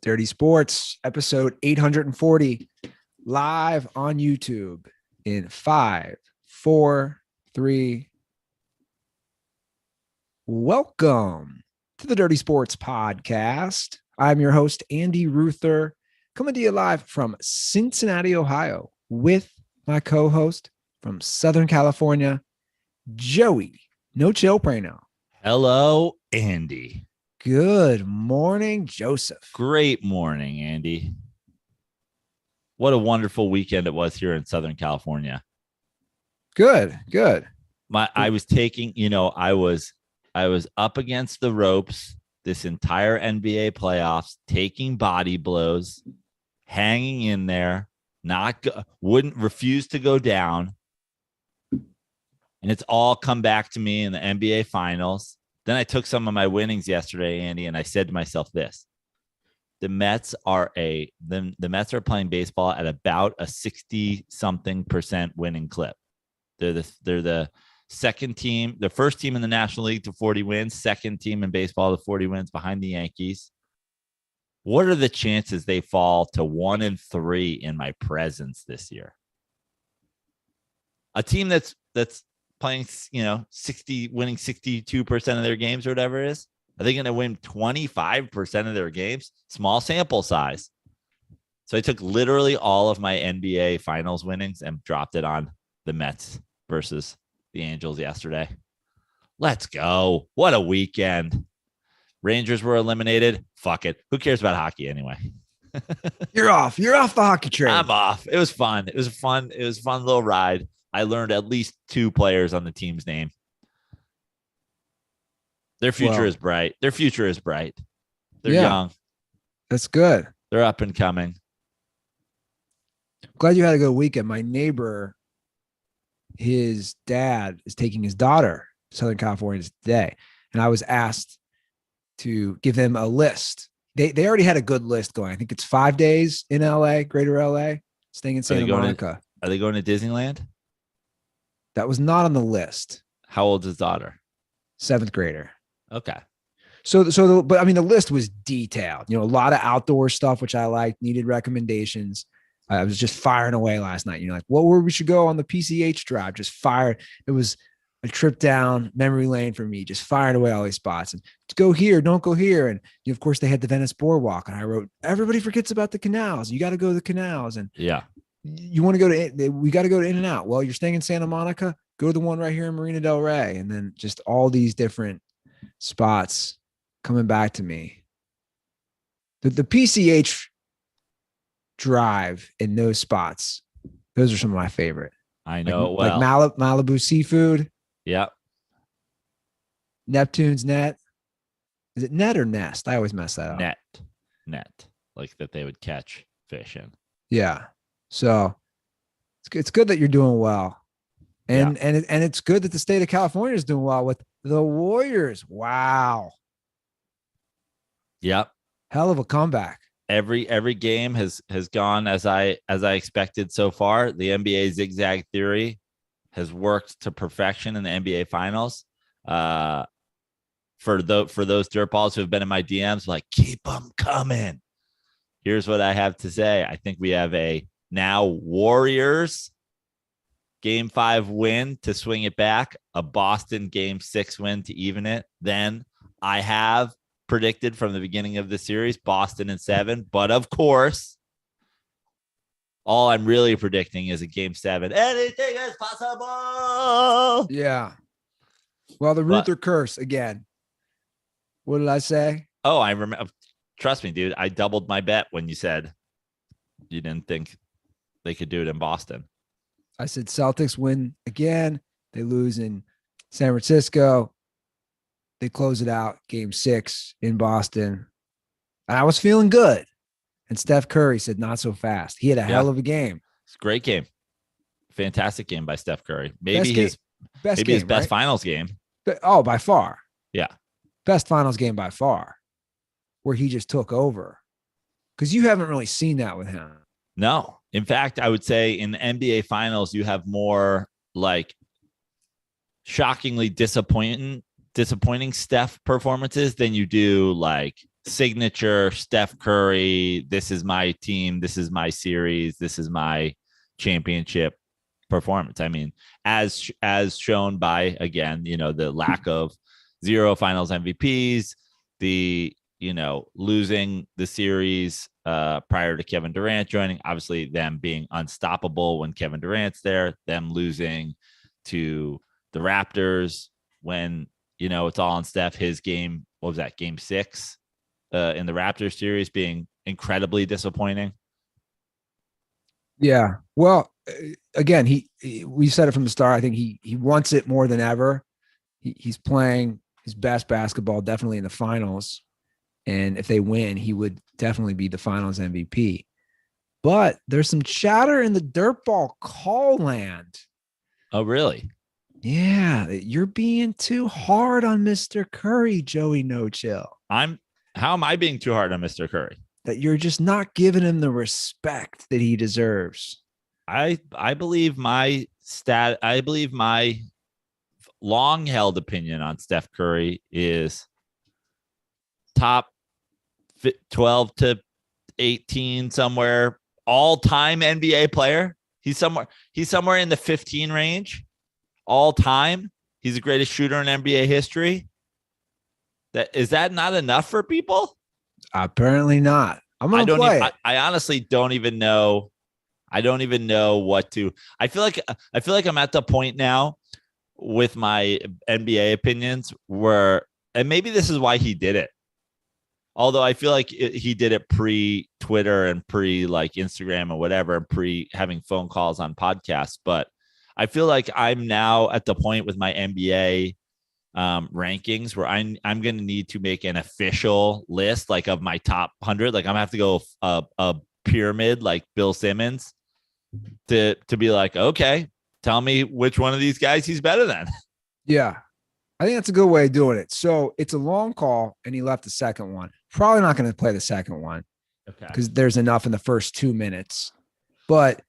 Dirty Sports, episode 840, live on YouTube in 5, 4, 3. Welcome to the Dirty Sports Podcast. I'm your host, Andy Ruther, coming to you live from Cincinnati, Ohio, with my co-host from Southern California, Joey No Chill Prano. Hello, Andy. Good morning, Joseph. Great morning, Andy. What a wonderful weekend it was here in Southern California. Good. I was taking, I was up against the ropes this entire NBA playoffs, taking body blows, hanging in there, wouldn't refuse to go down. And it's all come back to me in the NBA finals. Then I took some of my winnings yesterday, Andy, and I said to myself this: the Mets are playing baseball at about a 60-something% winning clip. They're the second team, the first team in the National League to 40 wins, second team in baseball to 40 wins behind the Yankees. What are the chances they fall to 1-3 in my presence this year? A team that's playing, winning 62% of their games or whatever it is. Are they going to win 25% of their games? Small sample size. So I took literally all of my NBA finals winnings and dropped it on the Mets versus the Angels yesterday. Let's go. What a weekend. Rangers were eliminated. Fuck it. Who cares about hockey anyway? You're off the hockey train. I'm off. It was fun. It was a fun little ride. I learned at least 2 players on the team's name. Their future is bright. They're young. That's good. They're up and coming. Glad you had a good weekend. My neighbor, his dad is taking his daughter to Southern California today. And I was asked to give him a list. They already had a good list going. I think it's 5 days in LA, greater LA, staying in Santa Monica. Are they going to Disneyland? That was not on the list. How old is his daughter? 7th grader. Okay. But I mean, the list was detailed, a lot of outdoor stuff, which I liked, needed recommendations. I was just firing away last night. Like where we should go on the PCH drive, just fire. It was a trip down memory lane for me, just firing away all these spots and to go here, don't go here. And of course they had the Venice Boardwalk and I wrote, everybody forgets about the canals. You got to go to the canals. And yeah, you want to we got to go to In-N-Out. Well, you're staying in Santa Monica, go to the one right here in Marina Del Rey. And then just all these different spots coming back to me. The PCH drive in those spots, those are some of my favorite. I know. Like Malibu Seafood. Yeah. Neptune's Net. Is it net or nest? I always mess that up. Net. Like that they would catch fish in. Yeah. So it's good that you're doing well. And it's good that the state of California is doing well with the Warriors. Wow. Yep. Hell of a comeback. Every game has gone as I expected so far. The NBA zigzag theory has worked to perfection in the NBA finals. For those dirtballs who have been in my DMs, like, keep them coming. Here's what I have to say. I think we have a now Warriors Game 5 win to swing it back, a Boston Game 6 win to even it. Then I have predicted from the beginning of the series, Boston in 7. But of course, all I'm really predicting is a Game 7. Anything is possible. Yeah. Well, the Ruther curse again. What did I say? Oh, I remember. Trust me, dude. I doubled my bet when you said you didn't think they could do it in Boston. I said Celtics win again. They lose in San Francisco. They close it out, Game 6 in Boston. And I was feeling good. And Steph Curry said, not so fast. He had a hell of a game. It's a great game. Fantastic game by Steph Curry. Maybe his best finals game. Oh, by far. Yeah. Best finals game by far. Where he just took over. Because you haven't really seen that with him. No. In fact, I would say in the NBA finals, you have more like shockingly disappointing Steph performances than you do like signature Steph Curry, this is my team, this is my series, this is my championship performance. I mean, as shown by, again, the lack of 0 finals MVPs, the losing the series prior to Kevin Durant joining, obviously them being unstoppable when Kevin Durant's there, them losing to the Raptors when it's all on Steph. His game, what was that, game 6 in the Raptors series, being incredibly disappointing. Yeah. Well, again, we said it from the start. I think he wants it more than ever. He's playing his best basketball, definitely in the finals. And if they win, he would definitely be the finals MVP. But there's some chatter in the DirtBall call land. Oh, really? Yeah, you're being too hard on Mr. Curry, Joey No Chill. How am I being too hard on Mr. Curry? That you're just not giving him the respect that he deserves. I believe my long held opinion on Steph Curry is top 12 to 18 somewhere, all-time NBA player. He's somewhere in the 15 range all time. He's the greatest shooter in NBA history. Is that not enough for people? Apparently not. I'm going to play it. I honestly don't even know. I don't even know what to. I feel like I'm at the point now with my NBA opinions where, and maybe this is why he did it. Although I feel like he did it pre-Twitter and pre-like Instagram or whatever, pre-having phone calls on podcasts. But I feel like I'm now at the point with my NBA rankings where I'm going to need to make an official list, like, of my top 100. Like, I'm going to have to go a pyramid like Bill Simmons to be like, okay, tell me which one of these guys he's better than. Yeah. I think that's a good way of doing it. So it's a long call, and he left the second one. Probably not going to play the second one because there's enough in the first 2 minutes. But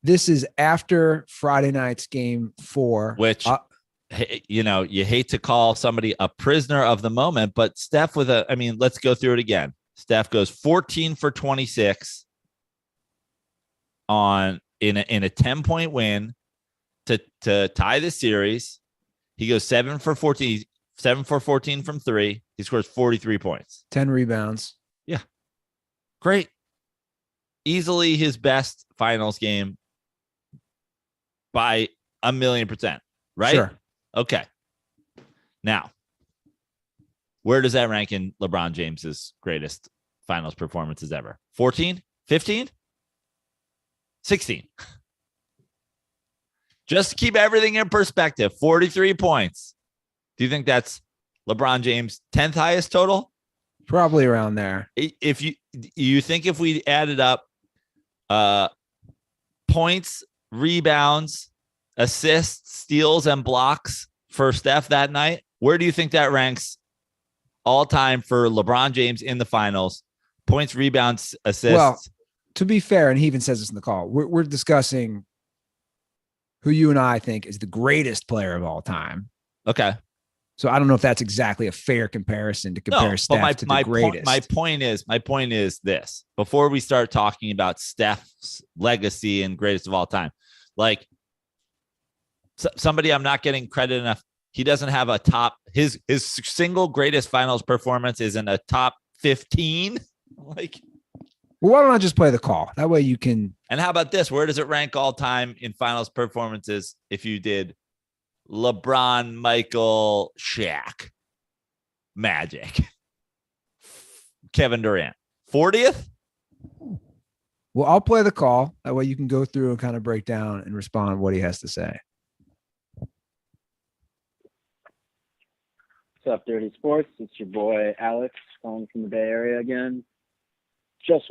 this is after Friday night's game 4. Which, you hate to call somebody a prisoner of the moment, but Steph let's go through it again. Steph goes 14 for 26 in a 10-point win to tie the series. He goes 7 for 14 from 3. He scores 43 points. 10 rebounds. Yeah. Great. Easily his best finals game by 1,000,000%, right? Sure. Okay. Now, where does that rank in LeBron James's greatest finals performances ever? 14? 15? 16? Just to keep everything in perspective, 43 points. Do you think that's LeBron James' 10th highest total? Probably around there. If you think if we added up points, rebounds, assists, steals, and blocks for Steph that night, where do you think that ranks all time for LeBron James in the finals? Points, rebounds, assists. Well, to be fair, and he even says this in the call, we're discussing who you and I think is the greatest player of all time. Okay. So I don't know if that's exactly a fair comparison to compare Steph to the greatest. My point is this. Before we start talking about Steph's legacy and greatest of all time, like somebody I'm not getting credit enough, he doesn't have a top, his single greatest finals performance is in a top 15. Like, well, why don't I just play the call? That way you can. And how about this? Where does it rank all time in finals performances if you did LeBron, Michael, Shaq, Magic, Kevin Durant? 40th? Well, I'll play the call. That way you can go through and kind of break down and respond to what he has to say. What's up, Dirty Sports? It's your boy Alex calling from the Bay Area again. Just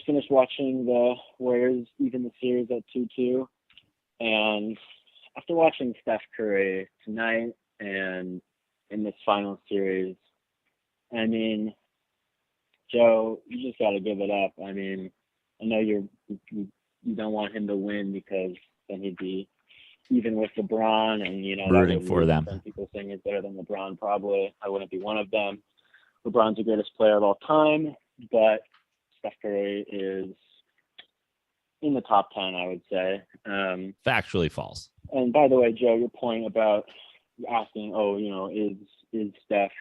finished watching the Warriors even the series at 2-2. And after watching Steph Curry tonight and in this final series, I mean, Joe, you just got to give it up. I mean, I know you don't want him to win because then he'd be even with LeBron, and rooting for them. Some people saying he's better than LeBron. Probably I wouldn't be one of them. LeBron's the greatest player of all time, but Steph Curry is in the top 10, I would say. Factually false. And by the way, Joe, your point about asking, is Steph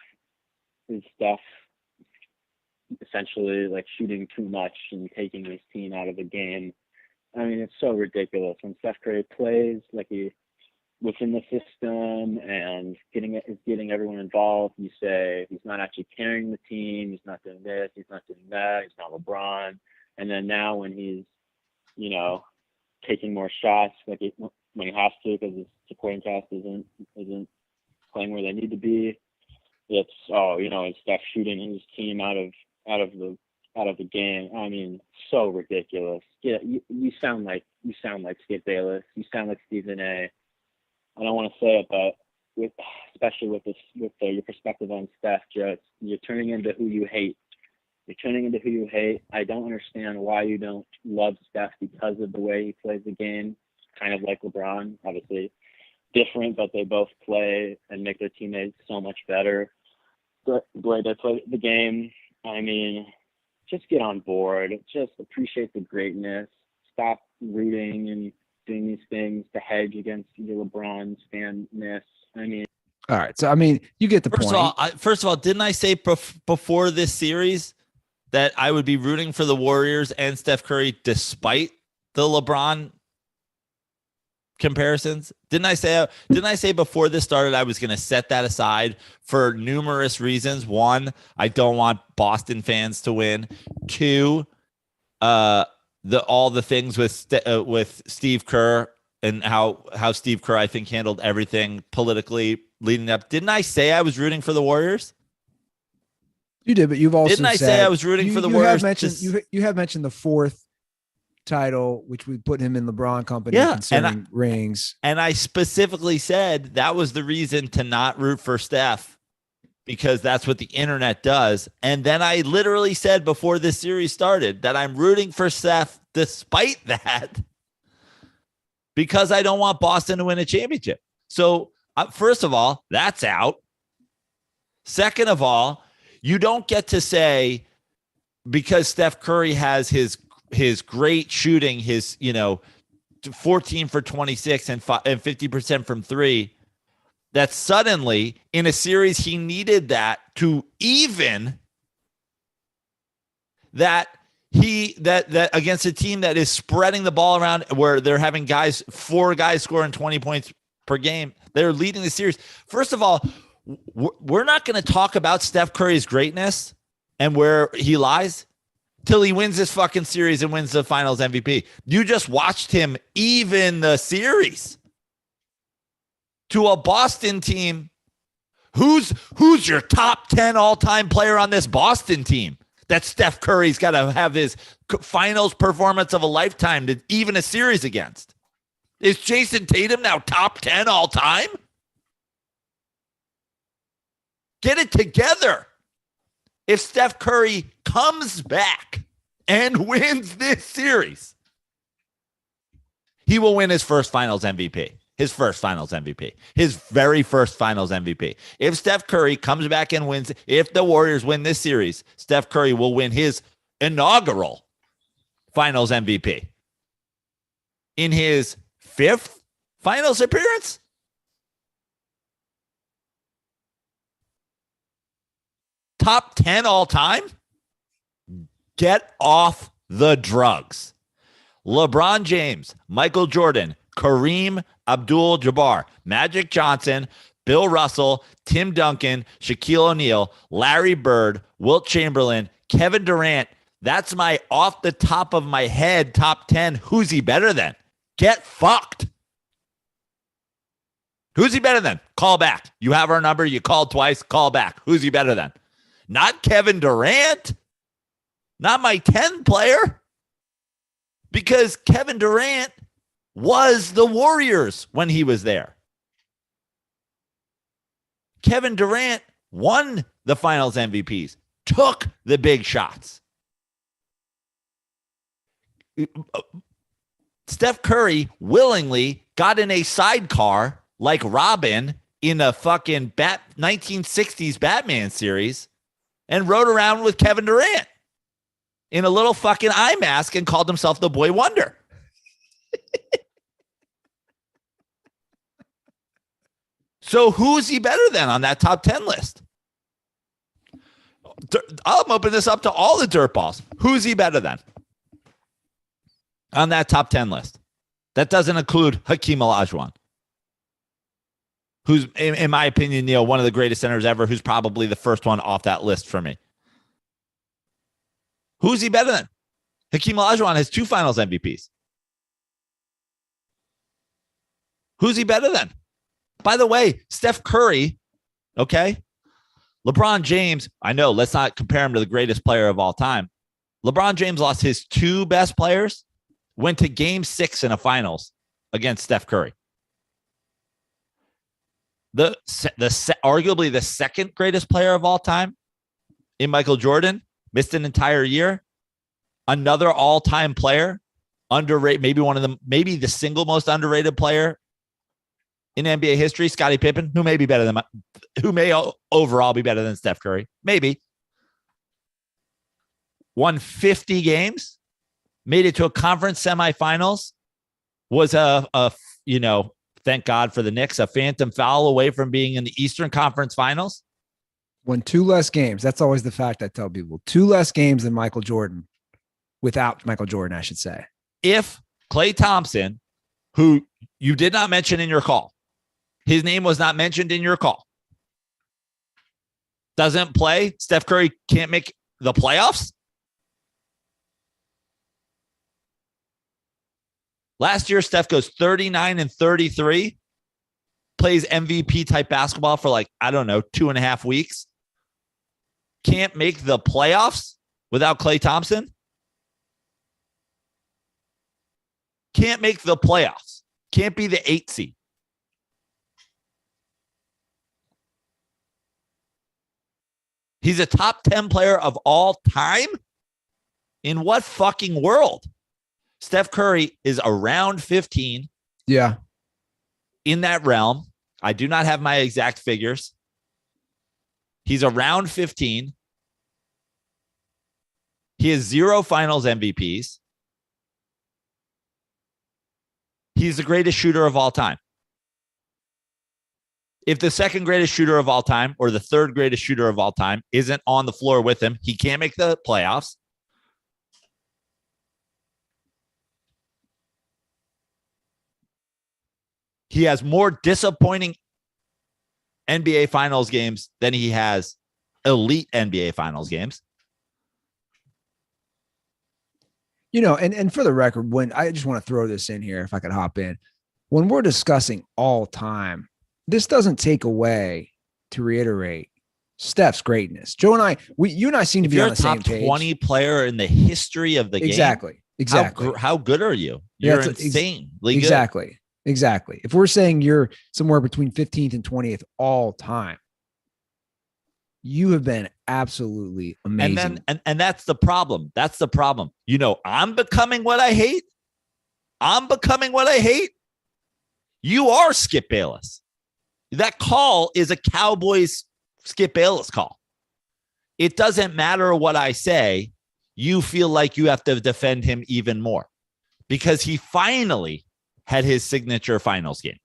essentially like shooting too much and taking his team out of the game? I mean, it's so ridiculous. When Steph Curry plays like he within the system and getting everyone involved, you say he's not actually carrying the team, he's not doing this, he's not doing that, he's not LeBron. And then now when he's, taking more shots when he has to because his supporting cast isn't playing where they need to be, it's it's Steph shooting his team out of the game. I mean, so ridiculous. Yeah, you sound like Skip Bayless. You sound like Stephen A. I don't want to say it, but especially with your perspective on Steph, Joe, you're turning into who you hate. I don't understand why you don't love Steph because of the way he plays the game, kind of like LeBron, obviously different, but they both play and make their teammates so much better. The way they play the game, I mean, just get on board. Just appreciate the greatness. Stop rooting and doing these things to hedge against your LeBron fanness. I mean, all right. So, I mean, you get the point. First of all, didn't I say before this series that I would be rooting for the Warriors and Steph Curry despite the LeBron comparisons? Didn't I say before this started I was going to set that aside for numerous reasons? One, I don't want Boston fans to win. Two, all the things with Steve Kerr and how Steve Kerr I think handled everything politically leading up. Didn't I say I was rooting for the Warriors? You did, but you've also didn't I say I was rooting for the Warriors? You have mentioned the fourth title, which we put him in LeBron company, considering rings. And I specifically said that was the reason to not root for Steph, because that's what the internet does. And then I literally said before this series started that I'm rooting for Steph despite that, because I don't want Boston to win a championship. So first of all, that's out. Second of all, you don't get to say because Steph Curry has his great shooting, his 14 for 26 and 50% from three, that suddenly in a series he needed that to even that against a team that is spreading the ball around, where they're having four guys scoring 20 points per game. They're leading the series. First of all, we're not going to talk about Steph Curry's greatness and where he lies till he wins this fucking series and wins the finals MVP. You just watched him even the series to a Boston team. Who's your top 10 all-time player on this Boston team that Steph Curry's got to have his finals performance of a lifetime to even a series against? Is Jason Tatum now top 10 all time? Get it together. If Steph Curry comes back and wins this series, he will win his first finals MVP. His first finals MVP. His very first finals MVP. If Steph Curry comes back and wins, if the Warriors win this series, Steph Curry will win his inaugural finals MVP. In his fifth finals appearance? Top 10 all time? Get off the drugs. LeBron James, Michael Jordan, Kareem Abdul-Jabbar, Magic Johnson, Bill Russell, Tim Duncan, Shaquille O'Neal, Larry Bird, Wilt Chamberlain, Kevin Durant. That's my off the top of my head top 10. Who's he better than? Get fucked. Who's he better than? Call back. You have our number. You called twice. Call back. Who's he better than? Not Kevin Durant. Not my 10 player. Because Kevin Durant was the Warriors when he was there. Kevin Durant won the finals MVPs, took the big shots. Steph Curry willingly got in a sidecar like Robin in a fucking 1960s Batman series and rode around with Kevin Durant in a little fucking eye mask and called himself the boy wonder. So who is he better than on that top 10 list? I'll open this up to all the dirt balls. Who's he better than on that top 10 list? That doesn't include Hakeem Olajuwon, who's, in my opinion, one of the greatest centers ever, who's probably the first one off that list for me. Who's he better than? Hakeem Olajuwon has 2 finals MVPs. Who's he better than? By the way, Steph Curry, okay? LeBron James, I know, let's not compare him to the greatest player of all time. LeBron James lost his 2 best players, went to game 6 in a finals against Steph Curry. Arguably the second greatest player of all time in Michael Jordan, missed an entire year. Another all-time player, underrated, maybe the single most underrated player in NBA history, Scottie Pippen, who may overall be better than Steph Curry. Maybe. Won 50 games, made it to a conference semifinals, was thank God for the Knicks, a phantom foul away from being in the Eastern Conference Finals. Won 2 less games. That's always the fact I tell people. 2 less games than Michael Jordan. Without Michael Jordan, I should say. If Klay Thompson, who you did not mention in your call, his name was not mentioned in your call, doesn't play, Steph Curry can't make the playoffs? Last year, Steph goes 39-33, plays MVP type basketball for 2.5 weeks. Can't make the playoffs without Klay Thompson. Can't make the playoffs. Can't be the 8 seed. He's a top 10 player of all time? In what fucking world? Steph Curry is around 15. Yeah. In that realm. I do not have my exact figures. He's around 15. He has 0 finals MVPs. He's the greatest shooter of all time. If the second greatest shooter of all time or the third greatest shooter of all time isn't on the floor with him, he can't make the playoffs. He has more disappointing NBA Finals games than he has elite NBA Finals games. And for the record, when I just want to throw this in here, if I could hop in, when we're discussing all time, this doesn't take away, to reiterate, Steph's greatness. Joe and I, you and I seem to be on the same page. You're a top 20 player in the history of the game. Exactly. How good are you? You're insanely good. Exactly. If we're saying you're somewhere between 15th and 20th all time, you have been absolutely amazing. And that's the problem. That's the problem. I'm becoming what I hate. You are Skip Bayless. That call is a Cowboys Skip Bayless call. It doesn't matter what I say. You feel like you have to defend him even more because he finally had his signature finals game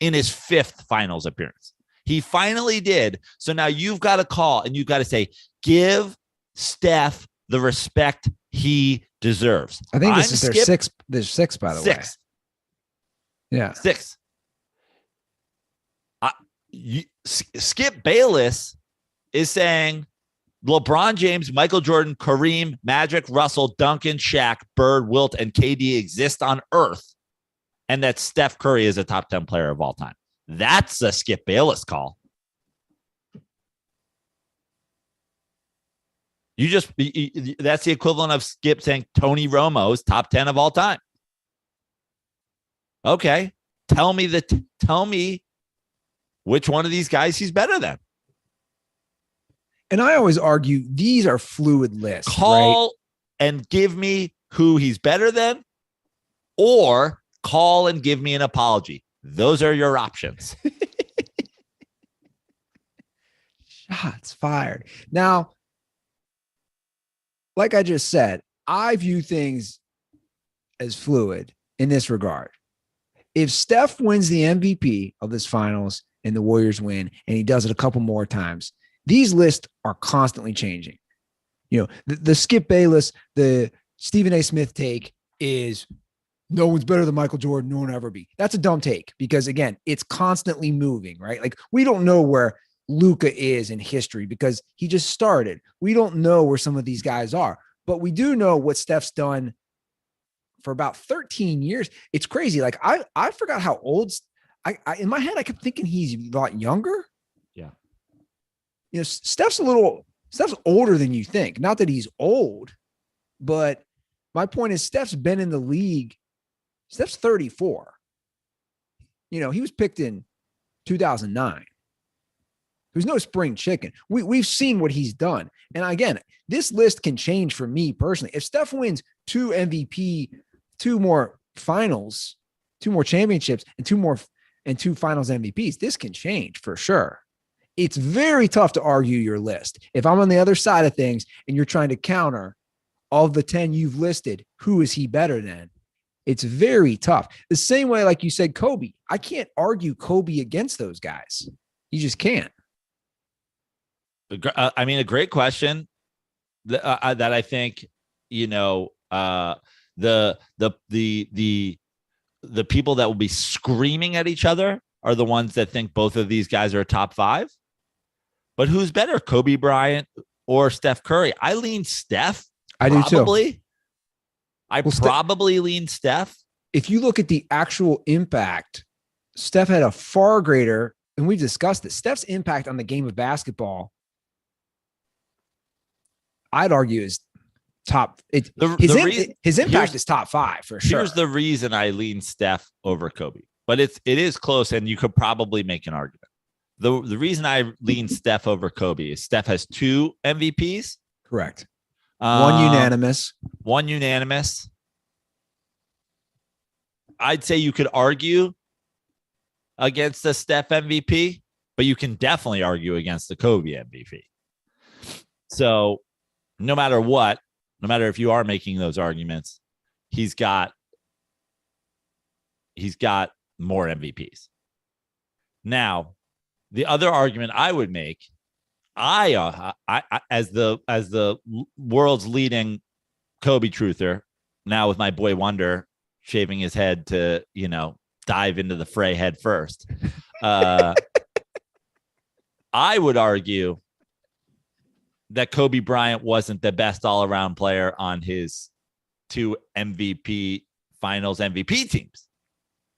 in his 5th finals appearance. He finally did. So now you've got to call and you've got to say, give Steph the respect he deserves. I think this is their 6th. There's 6, by the way. 6. Yeah. 6. Skip Bayless is saying LeBron James, Michael Jordan, Kareem, Magic, Russell, Duncan, Shaq, Bird, Wilt, and KD exist on Earth, and that Steph Curry is a top 10 player of all time. That's a Skip Bayless call. That's the equivalent of Skip saying Tony Romo's top 10 of all time. Okay. Tell me which one of these guys he's better than. And I always argue these are fluid lists. Call right? and give me who he's better than, or call and give me an apology. Those are your options. Shots fired. Now, like I just said, I view things as fluid in this regard. If Steph wins the MVP of this finals and the Warriors win, and he does it a couple more times, these lists are constantly changing. You know, the Skip Bayless, the Stephen A. Smith take is no one's better than Michael Jordan, no one will ever be. That's a dumb take because, again, it's constantly moving, right? Like, we don't know where Luka is in history because he just started. We don't know where some of these guys are, but we do know what Steph's done for about 13 years. It's crazy. Like, I forgot how old I in my head, I kept thinking he's a lot younger. Yeah. You know, Steph's older than you think. Not that he's old, but my point is Steph's been in the league. Steph's 34. You know, he was picked in 2009. There's no spring chicken. We've seen what he's done. And again, this list can change for me personally. If Steph wins 2 MVP, 2 more finals, 2 more championships, and 2 finals MVPs, this can change for sure. It's very tough to argue your list. If I'm on the other side of things and you're trying to counter of the 10 you've listed, who is he better than? It's very tough. The same way, like you said, Kobe. I can't argue Kobe against those guys. You just can't. I mean, a great question that I think, you know, the people that will be screaming at each other are the ones that think both of these guys are a top 5. But who's better, Kobe Bryant or Steph Curry? I lean Steph. I do too. I probably lean Steph. If you look at the actual impact, Steph had a far greater, and we've discussed it, Steph's impact on the game of basketball, I'd argue, is top. His impact is top 5 for sure. Here's the reason I lean Steph over Kobe, but it is close, and you could probably make an argument. The reason I lean Steph over Kobe is Steph has 2 MVPs. Correct. One unanimous. I'd say you could argue against the Steph MVP, but you can definitely argue against the Kobe MVP. So no matter if you are making those arguments, he's got more MVPs. Now, the other argument I would make, I as the world's leading Kobe truther, now with my boy Wonder shaving his head to, you know, dive into the fray head first. I would argue that Kobe Bryant wasn't the best all-around player on his 2 MVP finals MVP teams.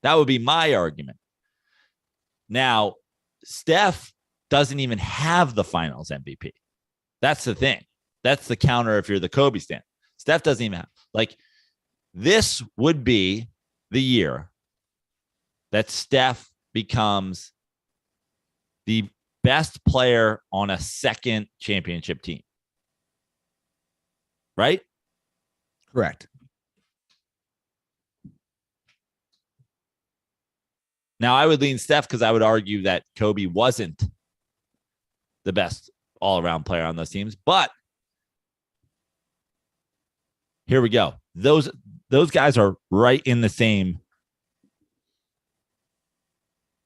That would be my argument. Now, Steph doesn't even have the finals MVP. That's the thing. That's the counter if you're the Kobe stan. Steph doesn't even have, like, this would be the year that Steph becomes the best player on a second championship team. Right? Correct. Now, I would lean Steph because I would argue that Kobe wasn't the best all-around player on those teams. But here we go. Those guys are right in the same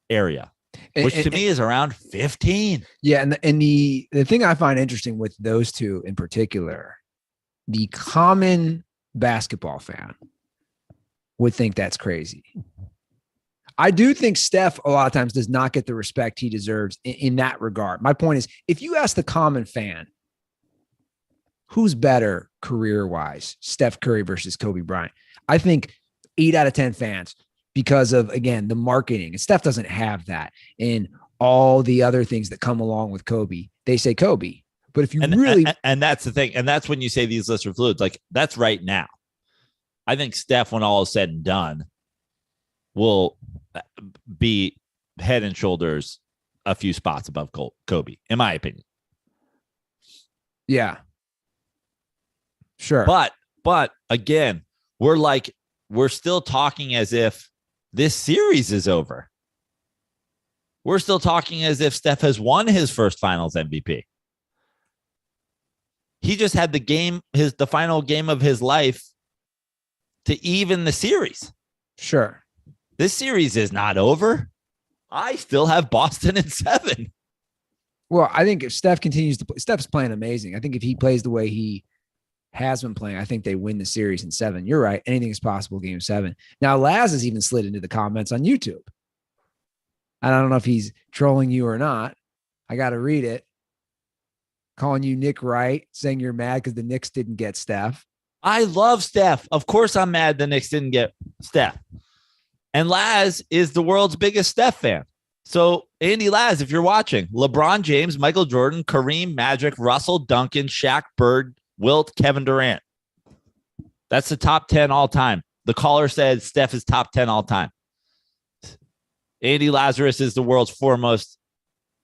area, which to me is around 15. Yeah, and the thing I find interesting with those 2 in particular, the common basketball fan would think that's crazy. I do think Steph a lot of times does not get the respect he deserves in that regard. My point is, if you ask the common fan, who's better career-wise, Steph Curry versus Kobe Bryant, I think 8 out of 10 fans, because of, again, the marketing, and Steph doesn't have that, and all the other things that come along with Kobe, they say Kobe. But if you and that's the thing, and that's when you say these lists are fluid, like, that's right now. I think Steph, when all is said and done, will be head and shoulders a few spots above Kobe, in my opinion. Yeah. Sure. But again, we're still talking as if this series is over. We're still talking as if Steph has won his first finals MVP. He just had the final game of his life to even the series. Sure. This series is not over. I still have Boston in 7. Well, I think if Steph continues to play, Steph's playing amazing. I think if he plays the way he has been playing, I think they win the series in 7. You're right. Anything is possible, game 7. Now, Laz has even slid into the comments on YouTube. I don't know if he's trolling you or not. I got to read it. Calling you Nick Wright, saying you're mad because the Knicks didn't get Steph. I love Steph. Of course I'm mad the Knicks didn't get Steph. And Laz is the world's biggest Steph fan. So, Andy Laz, if you're watching, LeBron James, Michael Jordan, Kareem, Magic, Russell, Duncan, Shaq, Bird, Wilt, Kevin Durant. That's the top 10 all time. The caller said Steph is top 10 all time. Andy Lazarus is the world's foremost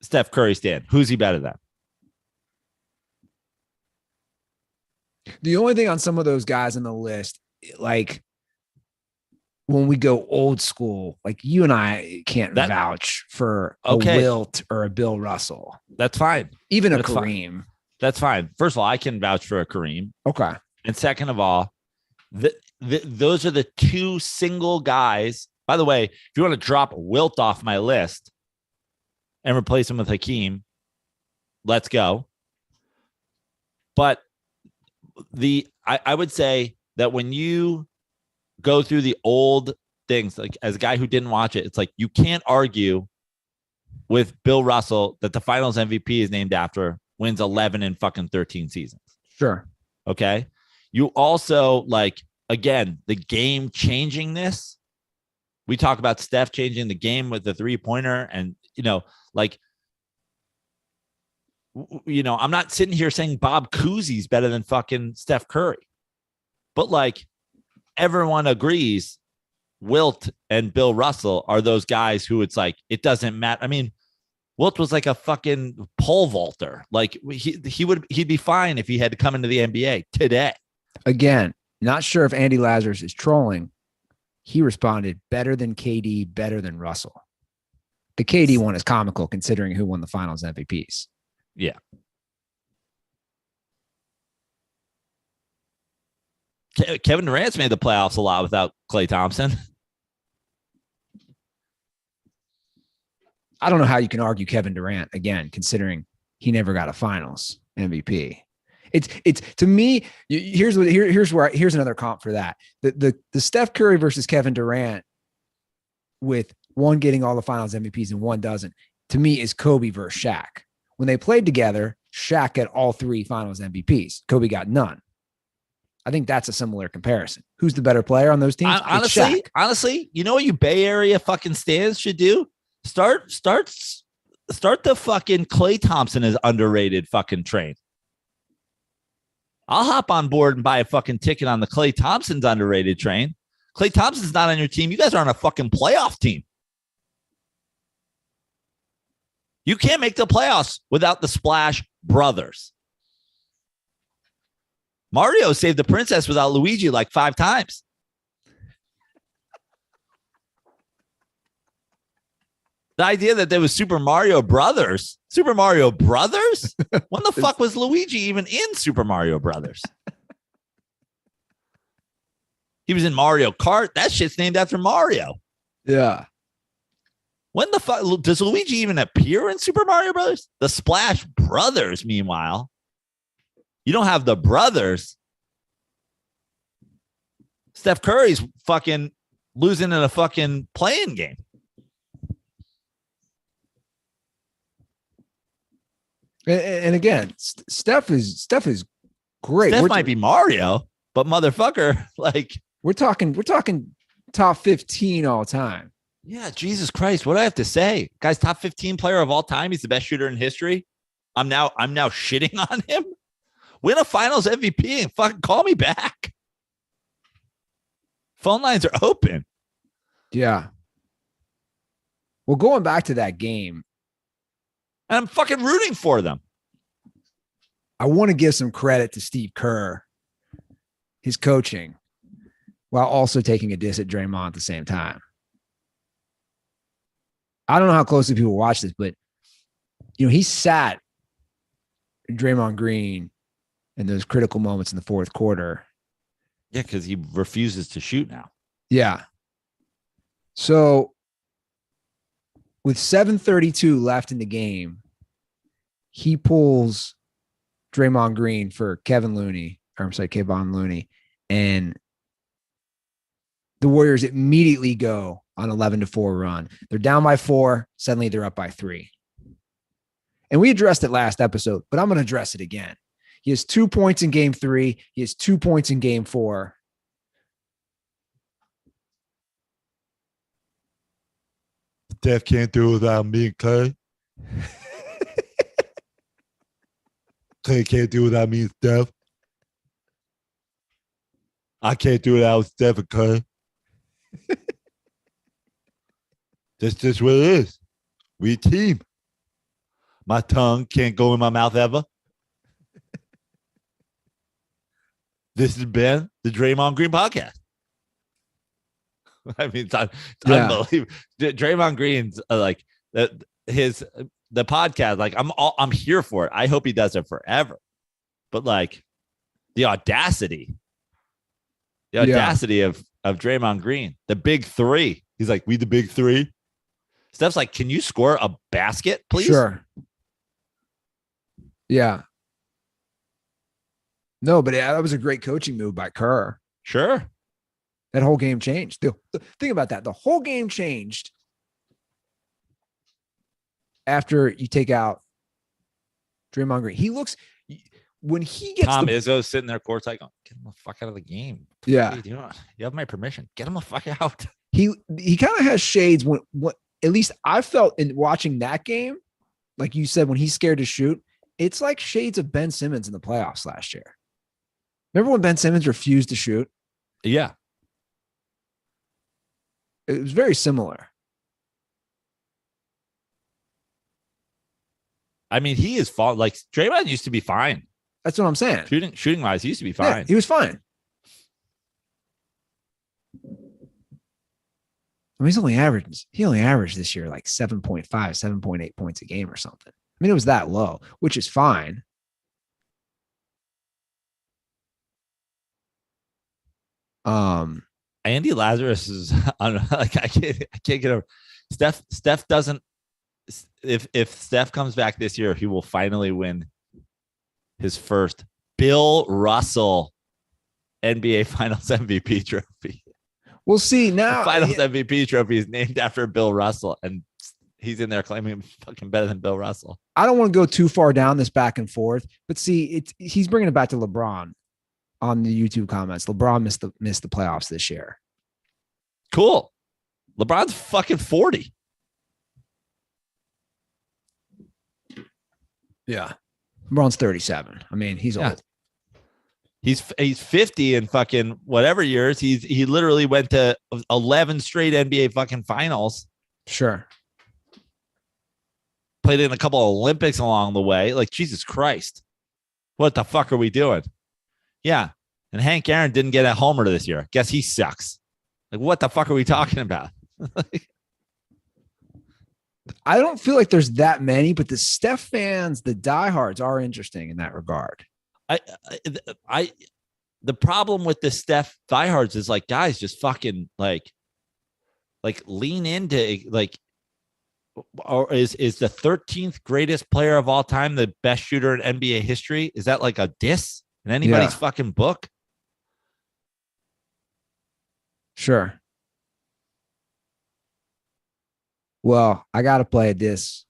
Steph Curry stan. Who's he better than? The only thing on some of those guys on the list, like when we go old school, like you and I can't vouch for a Wilt or a Bill Russell. That's fine. Even That's a Kareem. Fine. That's fine. First of all, I can vouch for a Kareem. Okay. And second of all, those are the two single guys. By the way, if you want to drop Wilt off my list and replace him with Hakeem, let's go. But I would say that when you go through the old things, like as a guy who didn't watch it, it's like you can't argue with Bill Russell that the finals MVP is named after, wins 11 in fucking 13 seasons. Sure. Okay. You also like, again, the game changingness. We talk about Steph changing the game with the 3-pointer and, I'm not sitting here saying Bob Cousy's better than fucking Steph Curry, but like everyone agrees Wilt and Bill Russell are those guys who it's like, it doesn't matter. I mean, Wilt was like a fucking pole vaulter. Like he'd be fine if he had to come into the NBA today. Again, not sure if Andy Lazarus is trolling. He responded better than KD, better than Russell. The KD one is comical considering who won the finals MVPs. Yeah. Kevin Durant's made the playoffs a lot without Klay Thompson. I don't know how you can argue Kevin Durant again, considering he never got a finals MVP. It's to me, here's another comp for that. The Steph Curry versus Kevin Durant with one getting all the finals MVPs and one doesn't, to me is Kobe versus Shaq. When they played together, Shaq got all 3 finals MVPs. Kobe got none. I think that's a similar comparison. Who's the better player on those teams? Honestly, you know what you Bay Area fucking stands should do? Start the fucking Klay Thompson is underrated fucking train. I'll hop on board and buy a fucking ticket on the Klay Thompson's underrated train. Klay Thompson's not on your team. You guys aren't a fucking playoff team. You can't make the playoffs without the Splash Brothers. Mario saved the princess without Luigi like 5 times. The idea that there was Super Mario Brothers. When the fuck was Luigi even in Super Mario Brothers? He was in Mario Kart. That shit's named after Mario. Yeah. When the fuck does Luigi even appear in Super Mario Brothers? The Splash Brothers, meanwhile, you don't have the brothers. Steph Curry's fucking losing in a fucking playing game. And again, Steph is great. Steph might be Mario, but motherfucker, like we're talking top 15 all time. Yeah, Jesus Christ, what do I have to say? Guy's top 15 player of all time. He's the best shooter in history. I'm now shitting on him. Win a finals MVP and fucking call me back. Phone lines are open. Yeah. Well, going back to that game, and I'm fucking rooting for them. I want to give some credit to Steve Kerr, his coaching, while also taking a diss at Draymond at the same time. I don't know how closely people watch this, but he sat Draymond Green in those critical moments in the fourth quarter. Yeah, because he refuses to shoot now. Yeah. So with 7:32 left in the game, he pulls Draymond Green for Kevon Looney, and the Warriors immediately go on 11-4 run. They're down by 4. Suddenly they're up by 3. And we addressed it last episode, but I'm going to address it again. He has 2 points in game 3. He has 2 points in game 4. Steph can't do it without me and Clay. Clay can't do it without me and Steph. I can't do it without Steph and Clay. That's just what it is. We a team. My tongue can't go in my mouth ever. This has been the Draymond Green podcast. I mean, it's unbelievable. Draymond Green's like the podcast. Like I'm here for it. I hope he does it forever. But like the audacity of Draymond Green, the big 3. He's like, we the big 3. Steph's like, can you score a basket, please? Sure. Yeah. No, but that was a great coaching move by Kerr. Sure. That whole game changed. Think about that. The whole game changed after you take out Draymond Green. He looks, when he gets Tom Izzo's sitting there courtside going, get him the fuck out of the game. Yeah. What are you doing? You have my permission. Get him the fuck out. He kind of has shades when at least I felt in watching that game, like you said, when he's scared to shoot, it's like shades of Ben Simmons in the playoffs last year. Remember when Ben Simmons refused to shoot? Yeah. It was very similar. I mean, he is fine. Like Draymond used to be fine. That's what I'm saying. Shooting wise, he used to be fine. Yeah, he was fine. I mean, he only averaged this year like 7.5, 7.8 points a game or something. I mean, it was that low, which is fine. Andy Lazarus is like I can't get over. Steph doesn't. If Steph comes back this year, he will finally win his first Bill Russell NBA Finals MVP trophy. We'll see now. The Finals MVP trophy is named after Bill Russell, and he's in there claiming he's fucking better than Bill Russell. I don't want to go too far down this back and forth, but see, he's bringing it back to LeBron on the YouTube comments. LeBron missed the playoffs this year. Cool. LeBron's fucking 40. Yeah. LeBron's 37. I mean, he's old. He's 50 in fucking whatever years. He literally went to 11 straight NBA fucking finals. Sure. Played in a couple of Olympics along the way. Like, Jesus Christ. What the fuck are we doing? Yeah. And Hank Aaron didn't get a homer this year. Guess he sucks. Like, what the fuck are we talking about? I don't feel like there's that many, but the Steph fans, the diehards, are interesting in that regard. The problem with the Steph diehards is like, guys, just fucking like lean into like, or is the 13th greatest player of all time the best shooter in NBA history? Is that like a diss in anybody's fucking book? Sure. Well, I got to play a diss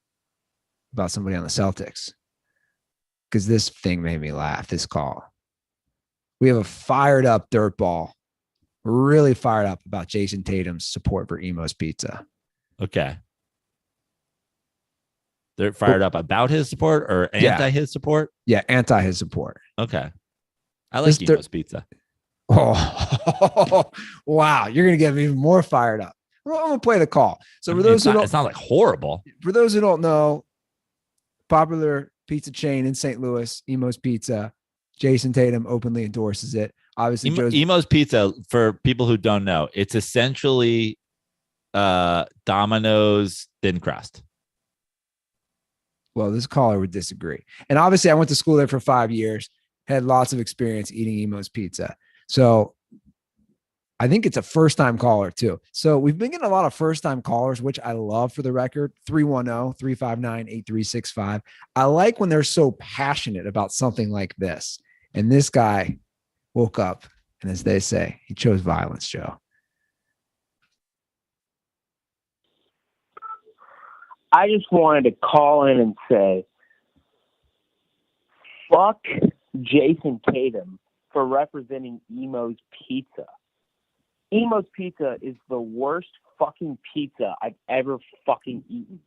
about somebody on the Celtics because this thing made me laugh, this call. We have a fired up DirtBall. We're really fired up about Jason Tatum's support for Emo's Pizza. Okay. They're fired up about his support or anti his support? Yeah, anti his support. Okay. I like Emo's Pizza. Oh, wow. You're going to get me even more fired up. I'm going to play the call. So for those who don't, it's not like horrible. For those who don't know, popular pizza chain in St. Louis, Emo's Pizza. Jason Tatum openly endorses it. Obviously, Emo's Pizza, for people who don't know, it's essentially Domino's thin crust. Well, this caller would disagree. And obviously, I went to school there for 5 years. had lots of experience eating Emo's pizza. So I think it's a first-time caller too. So we've been getting a lot of first-time callers, which I love for the record. 310-359-8365. I like when they're so passionate about something like this. And this guy woke up, and as they say, he chose violence, Joe. I just wanted to call in and say, fuck Jason Tatum for representing Emo's Pizza. Emo's Pizza is the worst fucking pizza I've ever fucking eaten.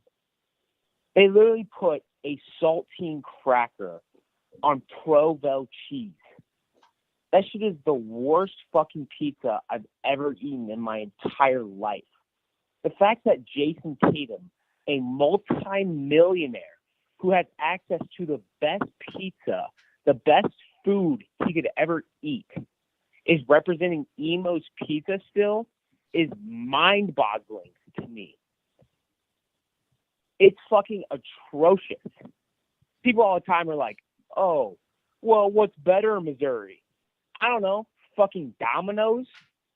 They literally put a saltine cracker on Provel cheese. That shit is the worst fucking pizza I've ever eaten in my entire life. The fact that Jason Tatum, a multi-millionaire who has access to the best pizza, the best food he could ever eat, is representing Emo's Pizza still is mind-boggling to me. It's fucking atrocious. People all the time are like, oh, well, what's better in Missouri? I don't know. Fucking Domino's,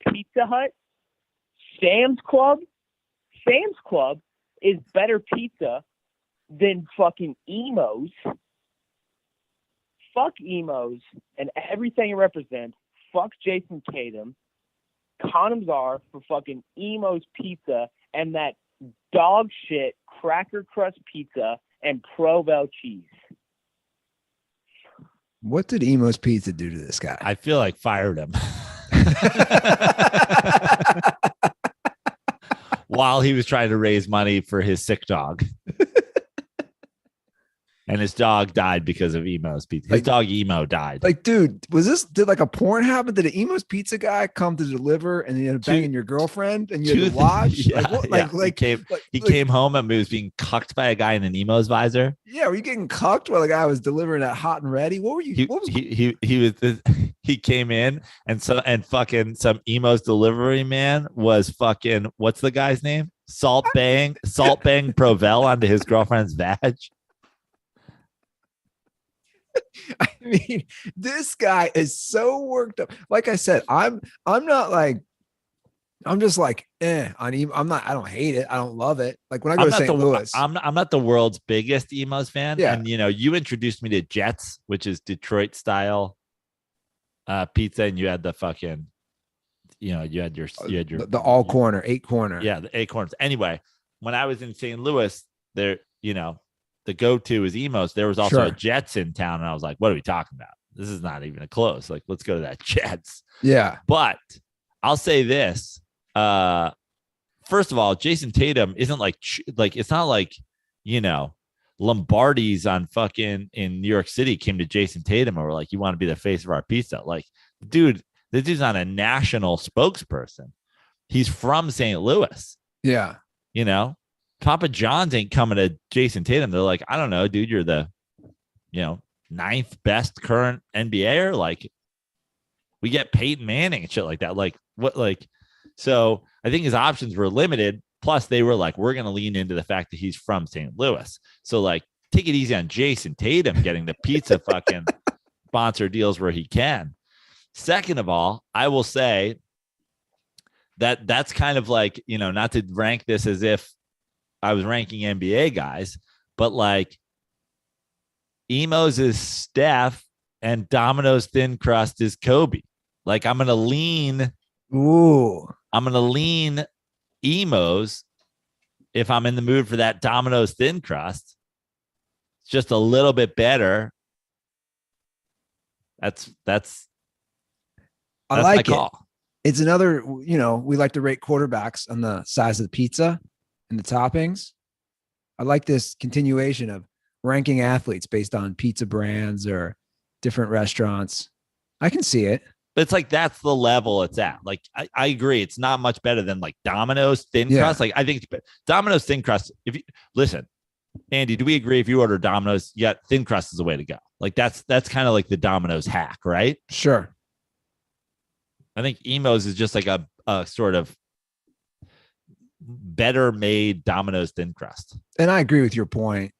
Pizza Hut, Sam's Club. Sam's Club is better pizza than fucking Emo's. Fuck Emo's and everything it represents. Fuck Jason Tatum. Condoms are for fucking Emo's Pizza and that dog shit cracker crust pizza and Provel cheese. What did Emo's Pizza do to this guy? I feel like fired him while he was trying to raise money for his sick dog. And his dog died because of Emo's Pizza. His dog Emo died. Like, dude, did like a porn happen? Did an Emo's Pizza guy come to deliver and he ended up banging your girlfriend and you had to watch? Yeah, he came came home and he was being cucked by a guy in an Emo's visor. Yeah, were you getting cucked while the guy was delivering that hot and ready? What were you? He came in and fucking some Emo's delivery man was fucking, what's the guy's name? Salt bang Provel onto his girlfriend's vag. I mean, this guy is so worked up. Like I said, I'm not like, I'm just like, I'm not, I don't hate it. I don't love it. Like when I go to St. Louis, I'm not the world's biggest Emo's fan. Yeah. And you introduced me to Jets, which is Detroit style pizza. And you had the fucking, you had your the all corner, 8 corner. Yeah. The 8 corners. Anyway, when I was in St. Louis there, the go-to is Emo's. There was also a Jets in town. And I was like, what are we talking about? This is not even close. Like, let's go to that Jets. Yeah. But I'll say this. First of all, Jason Tatum isn't like it's not like, Lombardi's on fucking in New York City came to Jason Tatum and were like, you want to be the face of our pizza? Like, dude, this dude's not a national spokesperson. He's from St. Louis. Yeah. Papa John's ain't coming to Jason Tatum. They're like, I don't know, dude, you're the, 9th best current NBAer. Like, we get Peyton Manning and shit like that. Like, what, like, so I think his options were limited. Plus, they were like, we're going to lean into the fact that he's from St. Louis. So, like, take it easy on Jason Tatum getting the pizza fucking sponsor deals where he can. Second of all, I will say that that's kind of like, not to rank this as if I was ranking NBA guys, but like Emo's is Steph and Domino's thin crust is Kobe. Like I'm going to lean Emo's if I'm in the mood for that Domino's thin crust. It's just a little bit better. That's I like my it. call. It's another, we like to rate quarterbacks on the size of the pizza and the toppings. I like this continuation of ranking athletes based on pizza brands or different restaurants. I can see it. But it's like that's the level it's at. Like I agree, it's not much better than like Domino's thin crust. Like I think Domino's thin crust. If you listen, Andy, do we agree if you order Domino's, thin crust is the way to go? Like that's kind of like the Domino's hack, right? Sure. I think Emo's is just like a sort of better made Domino's thin crust. And I agree with your point.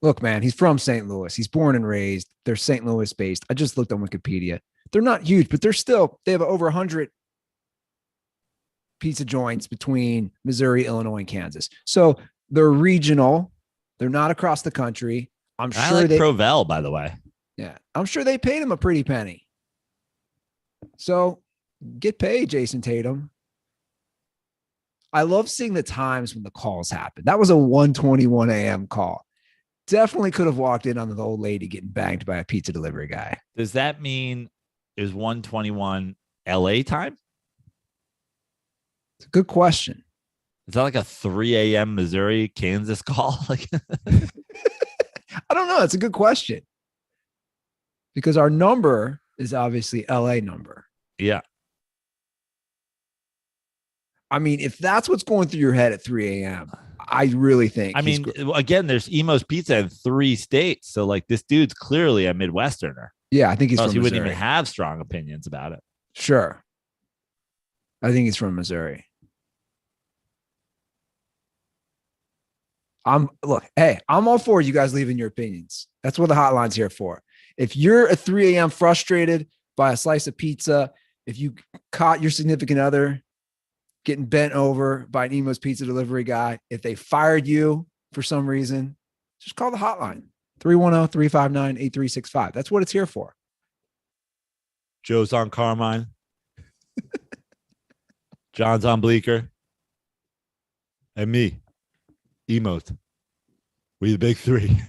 Look, man, he's from St. Louis. He's born and raised. They're St. Louis based. I just looked on Wikipedia. They're not huge, but they have over 100 pizza joints between Missouri, Illinois, and Kansas. So they're regional. They're not across the country. I like Provel, by the way. Yeah, I'm sure they paid him a pretty penny. So get paid, Jason Tatum. I love seeing the times when the calls happen. That was a 1:21 a.m. call. Definitely could have walked in on the old lady getting banged by a pizza delivery guy. Does that mean it was 1:21 LA time? It's a good question. Is that like a 3 a.m. Missouri, Kansas call? Like, I don't know. It's a good question. Because our number is obviously LA number. Yeah. I mean, if that's what's going through your head at 3 a.m., I really think. I mean, again, there's Emo's Pizza in 3 states. So, like, this dude's clearly a Midwesterner. Yeah, I think he's from He Missouri. wouldn't even have strong opinions about it. Sure. I think he's from Missouri. I'm all for you guys leaving your opinions. That's what the hotline's here for. If you're at 3 a.m. frustrated by a slice of pizza, if you caught your significant other getting bent over by an Emo's Pizza delivery guy, if they fired you for some reason, just call the hotline, 310-359-8365. That's what it's here for. Joe's on Carmine. John's on Bleecker. And me, Emo's. We the big three.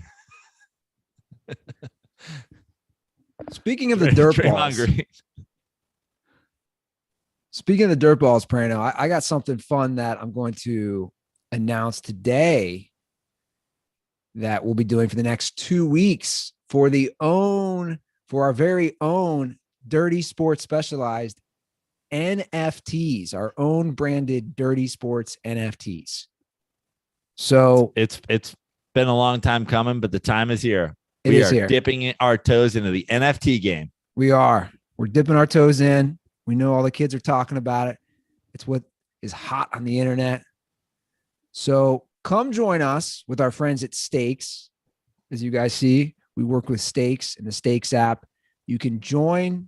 Speaking of the DirtBalls. Speaking of the DirtBalls, Prano, I got something fun that I'm going to announce today that we'll be doing for the next 2 weeks for our very own Dirty Sports Specialized NFTs, our own branded Dirty Sports NFTs. So it's been a long time coming, but the time is here. We are dipping our toes into the NFT game. We're dipping our toes in. We know all the kids are talking about it. It's what is hot on the internet. So come join us with our friends at Stakes. As you guys see, we work with Stakes in the Stakes app. You can join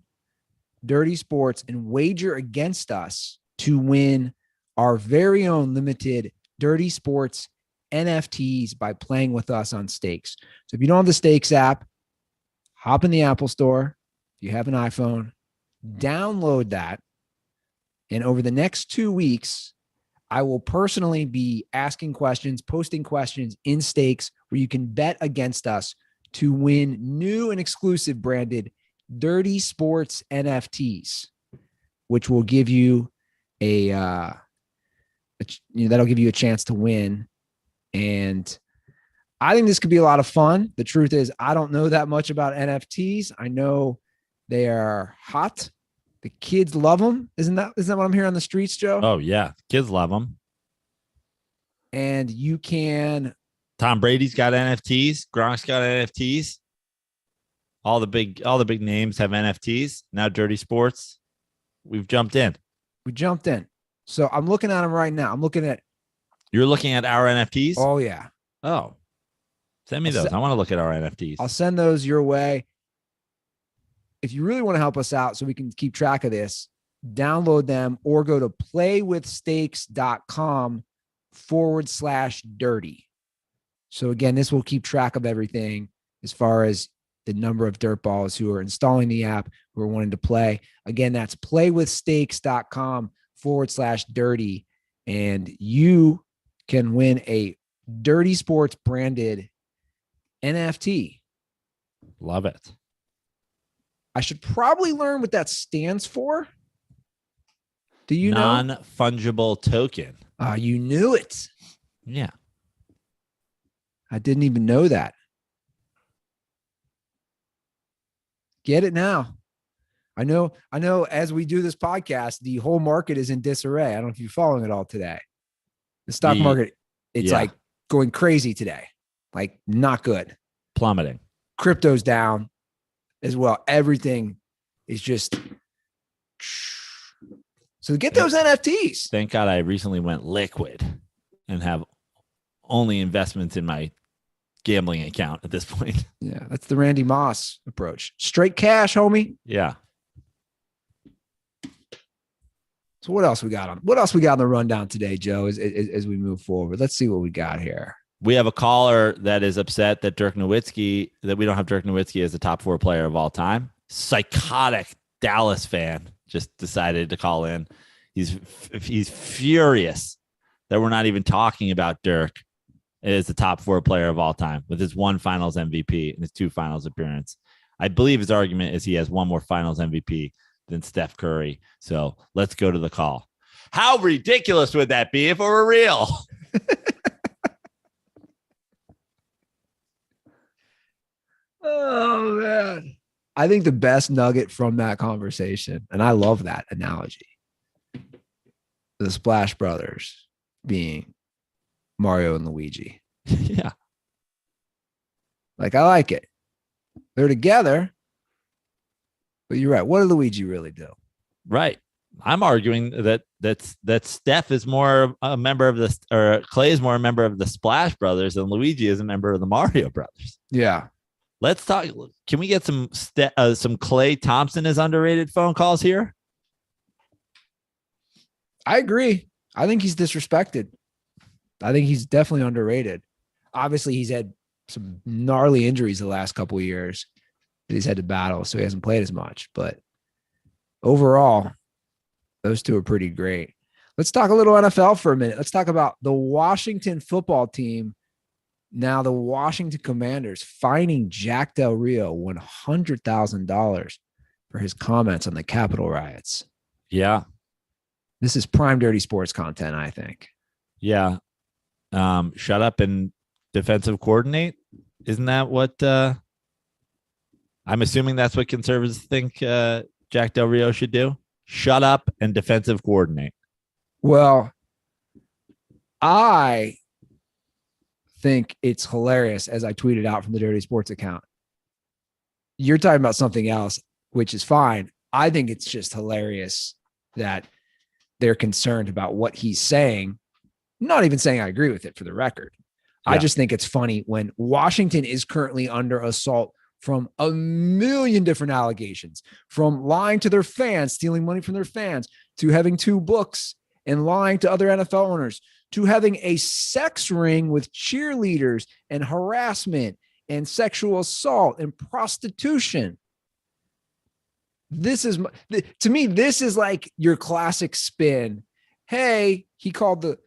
Dirty Sports and wager against us to win our very own limited Dirty Sports NFTs by playing with us on Stakes. So if you don't have the Stakes app, hop in the Apple Store. If you have an iPhone, download that. And over the next 2 weeks, I will personally be asking questions, posting questions in Stakes where you can bet against us to win new and exclusive branded Dirty Sports NFTs, which will give you that'll give you a chance to win. And I think this could be a lot of fun. The truth is, I don't know that much about NFTs. I know they are hot. The kids love them. Isn't that what I'm hearing on the streets, Joe? Oh, yeah. Kids love them. And you can. Tom Brady's got NFTs. Gronk's got NFTs. All the big names have NFTs. Now Dirty Sports. We've jumped in. We jumped in. So I'm looking at them right now. You're looking at our NFTs? Oh, yeah. Oh. Send me those. I want to look at our NFTs. I'll send those your way. If you really want to help us out so we can keep track of this, download them or go to playwithstakes.com/dirty. So again, this will keep track of everything as far as the number of dirtballs who are installing the app, who are wanting to play. Again, that's playwithstakes.com/dirty. And you can win a Dirty Sports branded NFT. Love it. I should probably learn what that stands for. Do you know? Non-fungible token. You knew it. Yeah. I didn't even know that. Get it now. I know as we do this podcast, the whole market is in disarray. I don't know if you're following it all today. The stock market, it's like going crazy today. Like not good. Plummeting. Crypto's down as well. Everything is just. So get those NFTs. Thank God I recently went liquid and have only investments in my gambling account at this point. Yeah, that's the Randy Moss approach. Straight cash, homie. Yeah. So what else we got on? What else we got on the rundown today, Joe? As we move forward, let's see what we got here. We have a caller that is upset that we don't have Dirk Nowitzki as the top 4 player of all time. Psychotic Dallas fan just decided to call in. He's furious that we're not even talking about Dirk as the top 4 player of all time with his 1 Finals MVP and his 2 Finals appearance. I believe his argument is he has 1 more Finals MVP than Steph Curry. So let's go to the call. How ridiculous would that be if it were real? Oh, man. I think the best nugget from that conversation, and I love that analogy, the Splash Brothers being Mario and Luigi. Yeah. Like, I like it. They're together. But you're right. What did Luigi really do? Right. I'm arguing that Steph is more a member of the, or Clay is more a member of the Splash Brothers than Luigi is a member of the Mario Brothers. Yeah. Let's talk. Can we get some Clay Thompson is underrated phone calls here? I agree. I think he's disrespected. I think he's definitely underrated. Obviously, he's had some gnarly injuries the last couple of years that he's had to battle, so he hasn't played as much. But overall, those two are pretty great. Let's talk a little NFL for a minute. Let's talk about the Washington football team. Now, the Washington Commanders fining Jack Del Rio $100,000 for his comments on the Capitol riots. Yeah. This is prime dirty sports content, I think. Yeah. Shut up and defensive coordinate. Isn't that what I'm assuming that's what conservatives think Jack Del Rio should do? Shut up and defensive coordinate. Well, I think it's hilarious, as I tweeted out from the Dirty Sports account. You're talking about something else, which is fine. I think it's just hilarious that they're concerned about what he's saying. I'm not even saying I agree with it, for the record. Yeah. I just think it's funny when Washington is currently under assault from a million different allegations, from lying to their fans, stealing money from their fans, to having 2 books and lying to other NFL owners, to having a sex ring with cheerleaders and harassment and sexual assault and prostitution. This is, to me, this is like your classic spin. Hey, he called the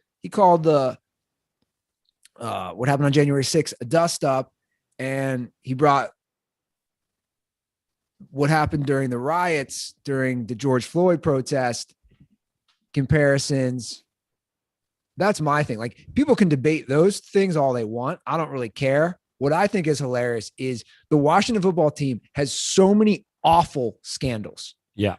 what happened on January 6th a dust up, and he brought what happened during the riots, during the George Floyd protest comparisons. That's my thing. Like, people can debate those things all they want. I don't really care. What I think is hilarious is the Washington football team has so many awful scandals. Yeah.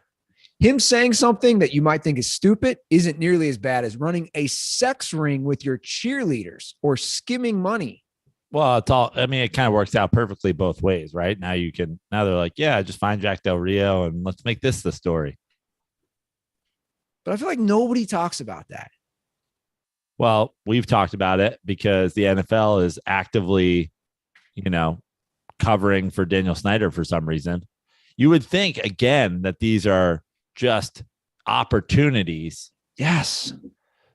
Him saying something that you might think is stupid isn't nearly as bad as running a sex ring with your cheerleaders or skimming money. Well, it's all, I mean, it kind of works out perfectly both ways, right? Now they're like, yeah, just find Jack Del Rio and let's make this the story. But I feel like nobody talks about that. Well, we've talked about it because the NFL is actively, covering for Daniel Snyder for some reason. You would think, again, that these are just opportunities. Yes.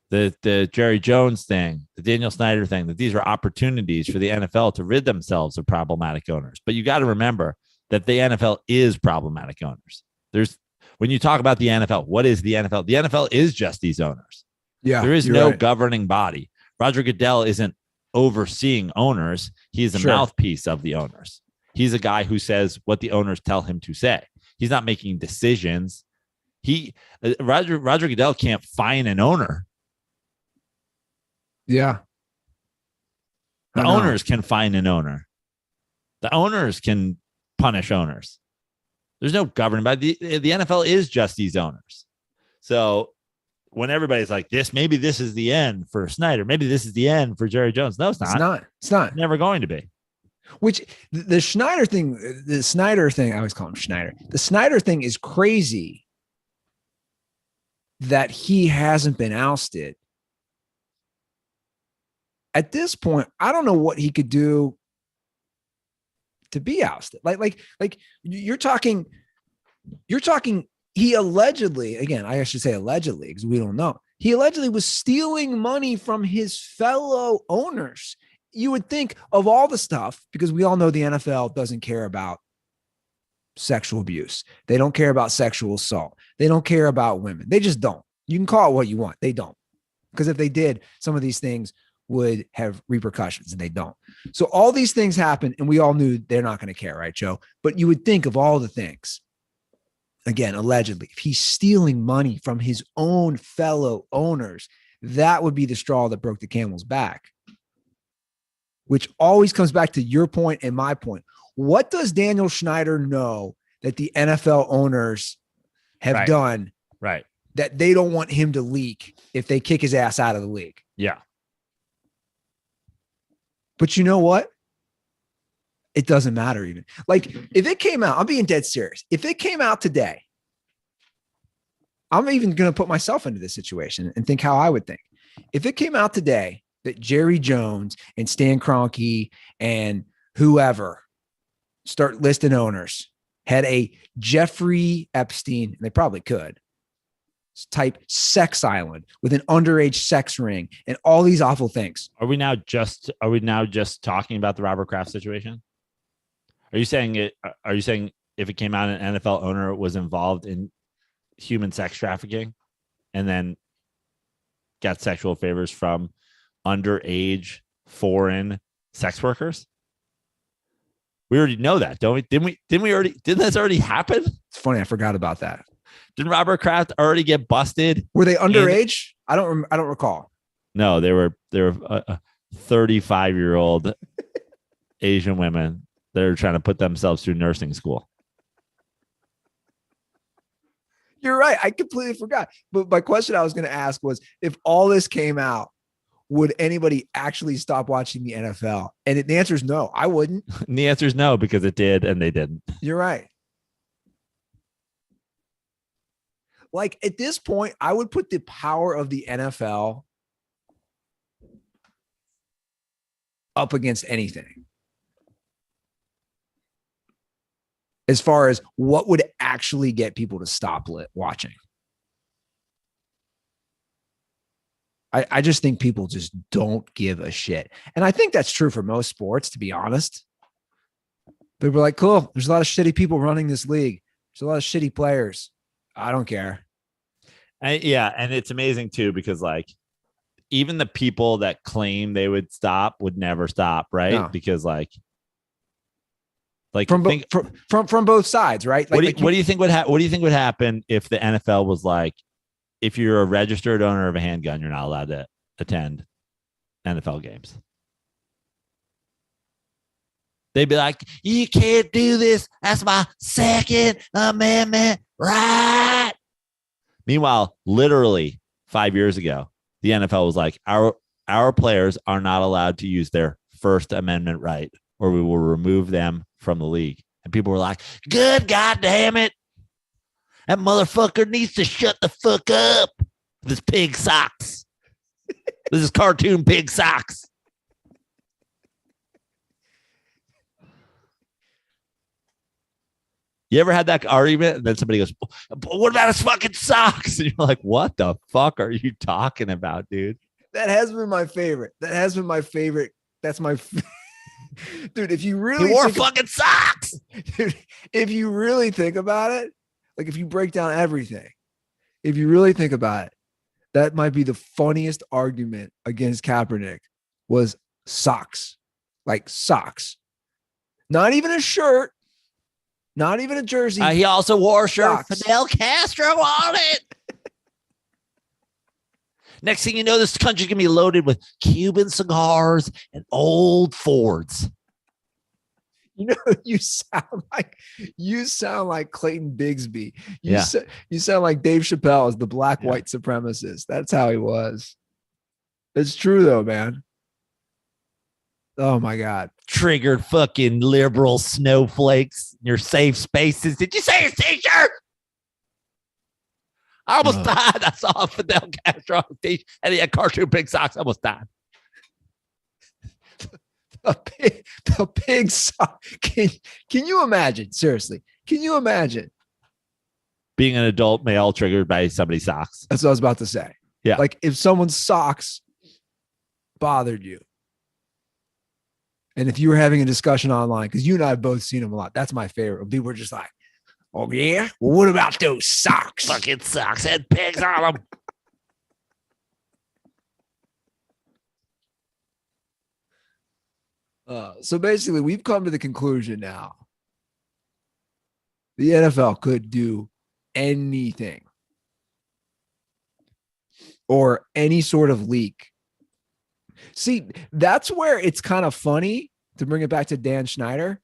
The Jerry Jones thing, the Daniel Snyder thing, that these are opportunities for the NFL to rid themselves of problematic owners. But you got to remember that the NFL is problematic owners. When you talk about the NFL, what is the NFL? The NFL is just these owners. Yeah. There is no governing body. Roger Goodell isn't overseeing owners. He's a mouthpiece of the owners. He's a guy who says what the owners tell him to say. He's not making decisions. Roger Goodell can't fine an owner. Yeah. The owners can fine an owner. The owners can punish owners. There's no governing body. The NFL is just these owners. So when everybody's like maybe this is the end for Snyder. Maybe this is the end for Jerry Jones. No, it's not. It's not. Never going to be. Which the Snyder thing, I always call him Schneider. The Snyder thing is crazy that he hasn't been ousted. At this point, I don't know what he could do to be ousted. Like you're talking. He allegedly, again, I should say allegedly because we don't know. He allegedly was stealing money from his fellow owners. You would think of all the stuff, because we all know the NFL doesn't care about sexual abuse. They don't care about sexual assault. They don't care about women. They just don't. You can call it what you want. They don't. Because if they did, some of these things would have repercussions, and they don't. So all these things happen, and we all knew they're not going to care, right, Joe? But you would think of all the things, again, allegedly, if he's stealing money from his own fellow owners, that would be the straw that broke the camel's back, which always comes back to your point and my point. What does Daniel Schneider know that the NFL owners have done that they don't want him to leak if they kick his ass out of the league? Yeah. But you know what? It doesn't matter even. Like, if it came out, I'm being dead serious. If it came out today, I'm even going to put myself into this situation and think how I would think. If it came out today that Jerry Jones and Stan Kroenke and whoever start listing owners had a Jeffrey Epstein, and they probably could, type sex island with an underage sex ring and all these awful things. Are we now just talking about the Robert Kraft situation? Are you saying if it came out an NFL owner was involved in human sex trafficking and then got sexual favors from underage foreign sex workers? We already know that, don't we? Didn't this already happen? It's funny, I forgot about that. Didn't Robert Kraft already get busted? Were they underage? I don't recall. No, they were 35-year-old Asian women that are trying to put themselves through nursing school. You're right. I completely forgot. But my question I was going to ask was, if all this came out, would anybody actually stop watching the NFL? And the answer is no, I wouldn't. And the answer is no, because it did and they didn't. You're right. Like, at this point, I would put the power of the NFL up against anything. As far as what would actually get people to stop watching. I just think people just don't give a shit. And I think that's true for most sports, to be honest. People are like, cool, there's a lot of shitty people running this league. There's a lot of shitty players. I don't care. Yeah, and it's amazing too, because like even the people that claim they would stop would never stop, right? No. Because like from both sides, right? Like, what do you think would happen? What do you think would happen if the NFL was like, if you're a registered owner of a handgun, you're not allowed to attend NFL games? They'd be like, you can't do this. That's my Second Amendment right. Meanwhile, literally 5 years ago, the NFL was like, our players are not allowed to use their First Amendment right, or we will remove them from the league. And people were like, good God damn it. That motherfucker needs to shut the fuck up. This pig socks. This is cartoon pig socks. You ever had that argument? And then somebody goes, what about his fucking socks? And you're like, what the fuck are you talking about, dude? That has been my favorite. That's my dude. If you really he wore fucking socks. Dude, if you really think about it, like if you break down everything, if you really think about it, that might be the funniest argument against Kaepernick was socks. Like socks. Not even a shirt. Not even a jersey. He also wore a shirt with Fidel Castro on it. Next thing you know, this country's going to be loaded with Cuban cigars and old Fords. You know, you sound like Clayton Bigsby. You sound like Dave Chappelle as the black-white supremacist. That's how he was. It's true, though, man. Oh, my God. Triggered fucking liberal snowflakes in your safe spaces. Did you say his t-shirt? I almost died. I saw Fidel Castro and he had cartoon pig socks. I almost died. The pig sock. Can you imagine? Seriously, can you imagine being an adult male triggered by somebody's socks? That's what I was about to say. Yeah. Like if someone's socks bothered you. And if you were having a discussion online, because you and I have both seen them a lot, that's my favorite. People were just like, oh, yeah? Well, what about those socks? Fucking socks had pigs on them. So basically, we've come to the conclusion now. The NFL could do anything or any sort of leak. See, that's where it's kind of funny to bring it back to Dan Schneider.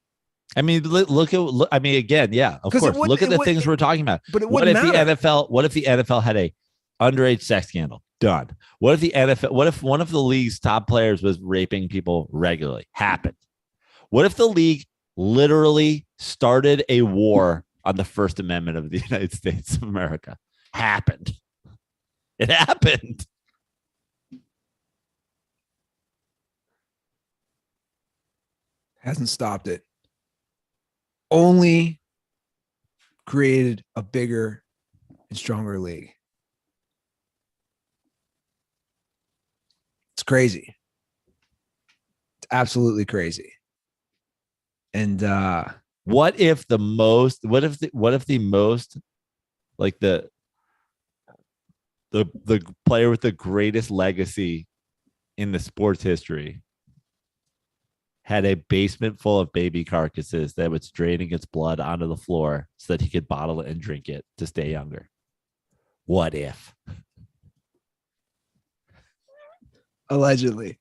I mean, look. I mean, again, yeah, of course. Look at the things we're talking about. But what if the NFL had a underage sex scandal? Done. What if the NFL? What if one of the league's top players was raping people regularly? Happened. What if the league literally started a war on the First Amendment of the United States of America? Happened. It happened. Hasn't stopped it. Only created a bigger and stronger league. It's crazy. It's absolutely crazy. And what if the most like the player with the greatest legacy in the sports history had a basement full of baby carcasses that was draining its blood onto the floor so that he could bottle it and drink it to stay younger? What if? Allegedly.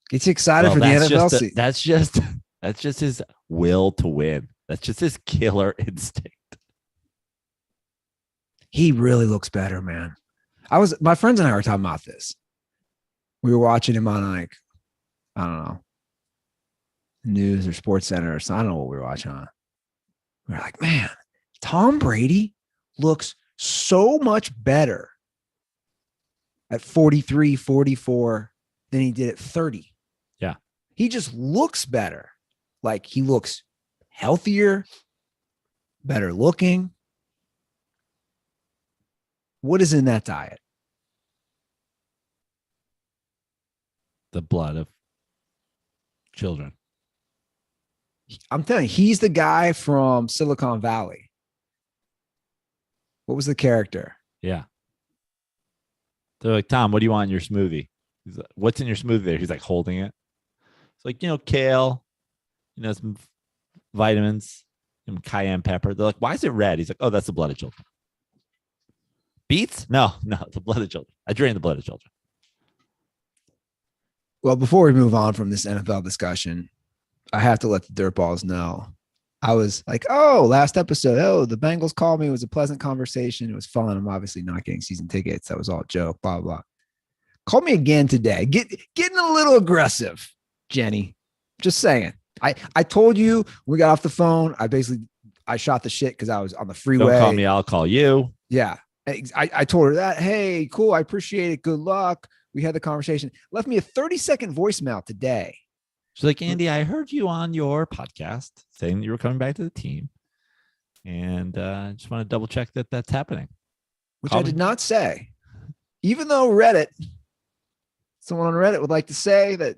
Gets you excited for the NFL season. That's just his will to win. That's just his killer instinct. He really looks better, man. My friends and I were talking about this. We were watching him on I don't know, news or Sports Center or something. I don't know what we were watching on. We were like, man, Tom Brady looks so much better at 43, 44 than he did at 30. Yeah. He just looks better. Like he looks healthier, better looking. What is in that diet? The blood of children. I'm telling you, he's the guy from Silicon Valley. What was the character? Yeah. They're like, Tom, what do you want in your smoothie? He's like, what's in your smoothie there? He's like holding it. It's like, kale, some vitamins, and cayenne pepper. They're like, why is it red? He's like, oh, that's the blood of children. Beets? No, the blood of children. I drain the blood of children. Well, before we move on from this NFL discussion, I have to let the Dirtballs know. I was like, last episode, the Bengals called me. It was a pleasant conversation. It was fun. I'm obviously not getting season tickets. That was all a joke, blah, blah. Call me again today. Getting a little aggressive, Jenny. Just saying. I told you when we got off the phone, I shot the shit because I was on the freeway. Don't call me, I'll call you. Yeah. I told her that. Hey, cool. I appreciate it. Good luck. We had the conversation. Left me a 30-second voicemail today. She's like, Andy, I heard you on your podcast saying you were coming back to the team. And I just want to double check that that's happening. Which I did not say. Even though someone on Reddit would like to say that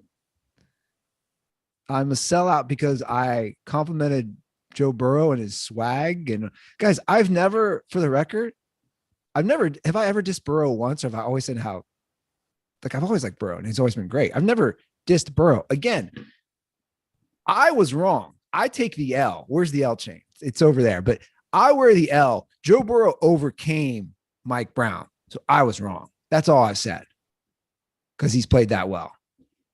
I'm a sellout because I complimented Joe Burrow and his swag. And guys, for the record, have I ever dissed Burrow once, or have I always said how, I've always liked Burrow and he's always been great. I've never dissed Burrow. Again, I was wrong. I take the L. Where's the L chain? It's over there. But I wear the L. Joe Burrow overcame Mike Brown. So I was wrong. That's all I've said. Because he's played that well.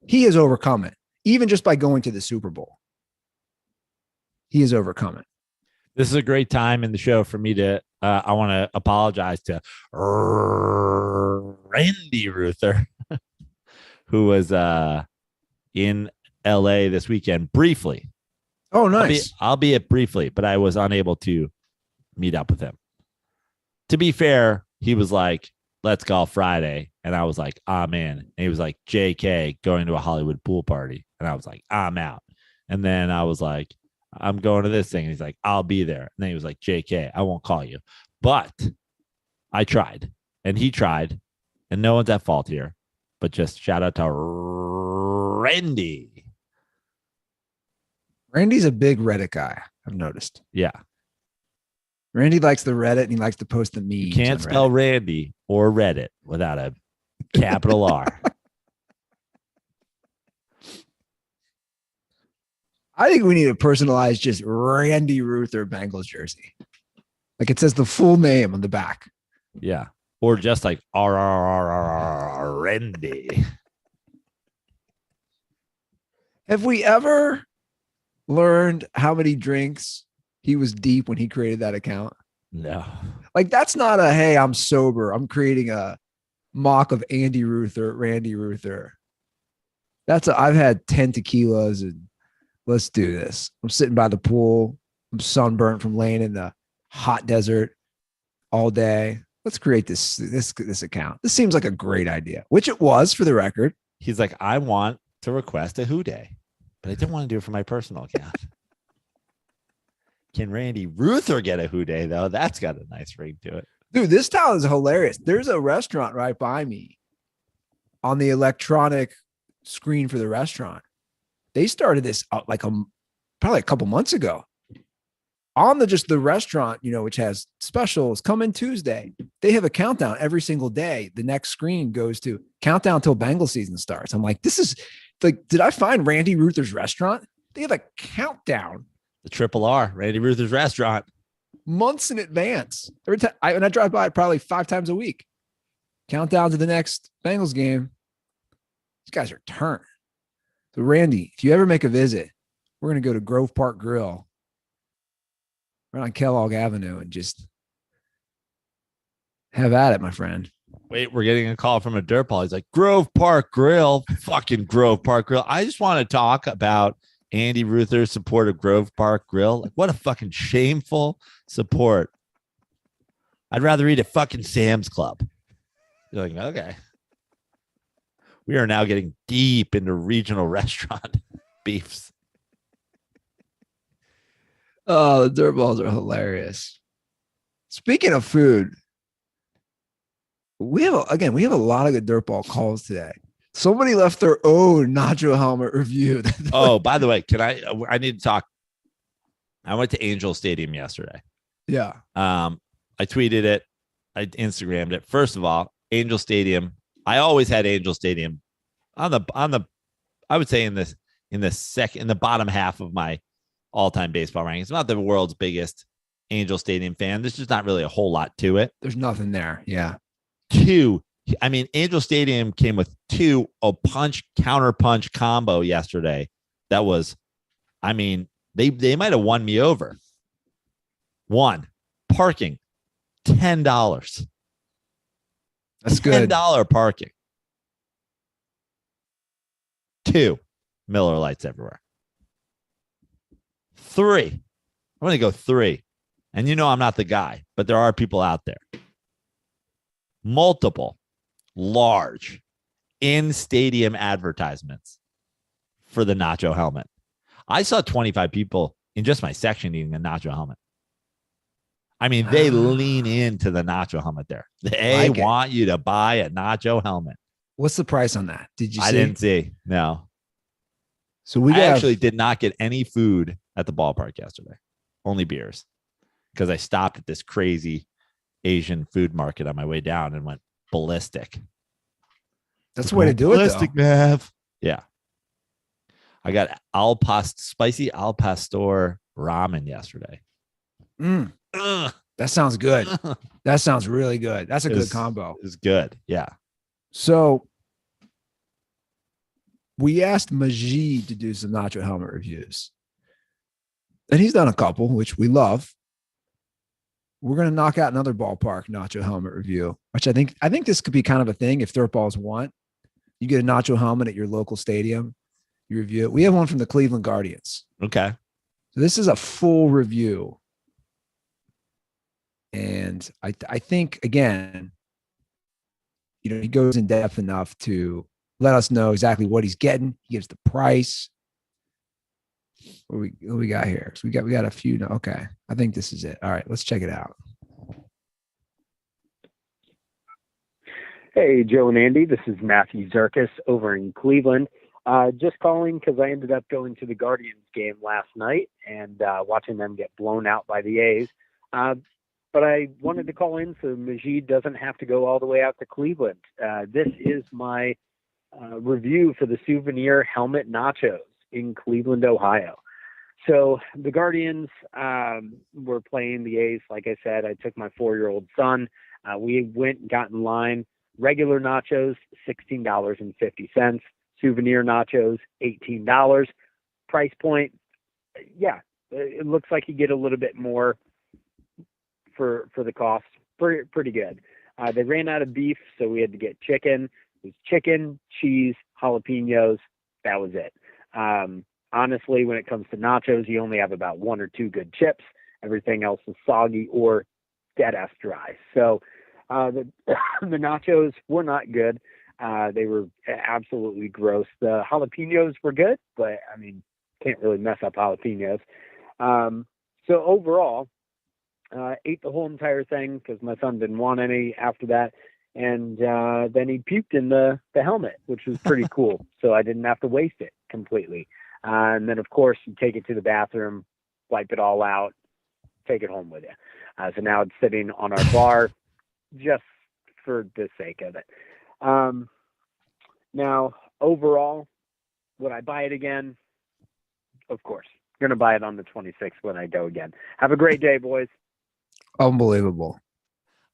He has overcome it. Even just by going to the Super Bowl. He has overcome it. This is a great time in the show for me to, I want to apologize to Randy Ruther, who was in LA this weekend briefly. Oh, nice. Albeit briefly, but I was unable to meet up with him. To be fair, he was like, let's golf Friday. And I was like, I'm in. And he was like, JK, going to a Hollywood pool party. And I was like, I'm out. And then I was like, I'm going to this thing. And he's like, I'll be there. And then he was like, JK, I won't call you. But I tried and he tried. And no one's at fault here. But just shout out to Randy. Randy's a big Reddit guy, I've noticed. Yeah. Randy likes the Reddit and he likes to post the memes. You can't spell Randy or Reddit without a capital R. I think we need to personalize just Randy Ruther Bengals jersey. Like it says the full name on the back. Yeah. Or just like Randy. Have we ever learned how many drinks he was deep when he created that account? No. Like that's not a, hey, I'm sober, I'm creating a mock of Andy Ruther, Randy Ruther. That's I've had 10 tequilas and let's do this. I'm sitting by the pool. I'm sunburnt from laying in the hot desert all day. Let's create this account. This seems like a great idea, which it was for the record. He's like, I want to request a Who Day, but I didn't want to do it for my personal account. Can Randy Ruther get a Who Day, though? That's got a nice ring to it. Dude, this town is hilarious. There's a restaurant right by me on the electronic screen for the restaurant. They started this probably a couple months ago on the restaurant, which has specials coming Tuesday. They have a countdown every single day. The next screen goes to countdown till Bengal season starts. I'm like, this is like, did I find Randy Ruther's restaurant? They have a countdown. The Triple R, Randy Ruther's restaurant. Months in advance. Every time I drive by it probably 5 times a week. Countdown to the next Bengals game. These guys are turned. So Randy, if you ever make a visit, we're going to go to Grove Park Grill right on Kellogg Avenue and just have at it, my friend. Wait, we're getting a call from a DirtBall. He's like, Grove Park Grill. Fucking Grove Park Grill. I just want to talk about Andy Ruther's support of Grove Park Grill. Like, what a fucking shameful support. I'd rather eat at fucking Sam's Club. You're like, okay. We are now getting deep into regional restaurant beefs. Oh, the DirtBalls are hilarious. Speaking of food, we have a lot of good DirtBall calls today. Somebody left their own nacho helmet review. Oh, by the way, I need to talk. I went to Angel Stadium yesterday. Yeah. I tweeted it. I Instagrammed it. First of all, Angel Stadium. I always had Angel Stadium on the I would say in the bottom half of my all-time baseball rankings. I'm not the world's biggest Angel Stadium fan. There's just not really a whole lot to it. There's nothing there. Yeah. Angel Stadium came with a counter punch combo yesterday. That was, they might have won me over. One, parking, $10. That's good. $10 parking. 2, Miller Lights everywhere. 3, I'm going to go 3. And I'm not the guy, but there are people out there. Multiple large in-stadium advertisements for the nacho helmet. I saw 25 people in just my section eating a nacho helmet. They lean into the nacho helmet there. They want you to buy a nacho helmet. What's the price on that? Did you see? I didn't see. No. So I actually did not get any food at the ballpark yesterday. Only beers. Because I stopped at this crazy Asian food market on my way down and went ballistic. That's the way to do it, ballistic, Mav. Yeah. I got spicy al pastor ramen yesterday. That sounds good. That sounds really good. That's a good combo. It's good. Yeah. So we asked Majid to do some nacho helmet reviews. And he's done a couple, which we love. We're going to knock out another ballpark nacho helmet review, which I think this could be kind of a thing. If DirtBalls want, you get a nacho helmet at your local stadium, you review it. We have one from the Cleveland Guardians. Okay. So this is a full review. And I think, again, he goes in depth enough to let us know exactly what he's getting. He gives the price. What we got here? So we got a few. Okay, I think this is it. All right, let's check it out. Hey, Joe and Andy, this is Matthew Zerkis over in Cleveland. Just calling because I ended up going to the Guardians game last night and watching them get blown out by the A's. But I wanted to call in so Majid doesn't have to go all the way out to Cleveland. This is my review for the souvenir helmet nachos in Cleveland, Ohio. So the Guardians were playing the A's. Like I said, I took my 4-year-old son. We went and got in line. Regular nachos, $16.50. Souvenir nachos, $18. Price point, yeah, it looks like you get a little bit more for the cost. Pretty good. They ran out of beef, so we had to get chicken. It was chicken, cheese, jalapenos. That was it. Honestly, when it comes to nachos, you only have about 1 or 2 good chips. Everything else is soggy or dead-ass dry. So the nachos were not good. They were absolutely gross. The jalapenos were good, but I mean, can't really mess up jalapenos. So overall, ate the whole entire thing because my son didn't want any after that. And then he puked in the helmet, which was pretty cool. So I didn't have to waste it completely. And then, of course, you take it to the bathroom, wipe it all out, take it home with you. So now it's sitting on our bar just for the sake of it. Now, overall, would I buy it again? Of course. I'm going to buy it on the 26th when I go again. Have a great day, boys. Unbelievable.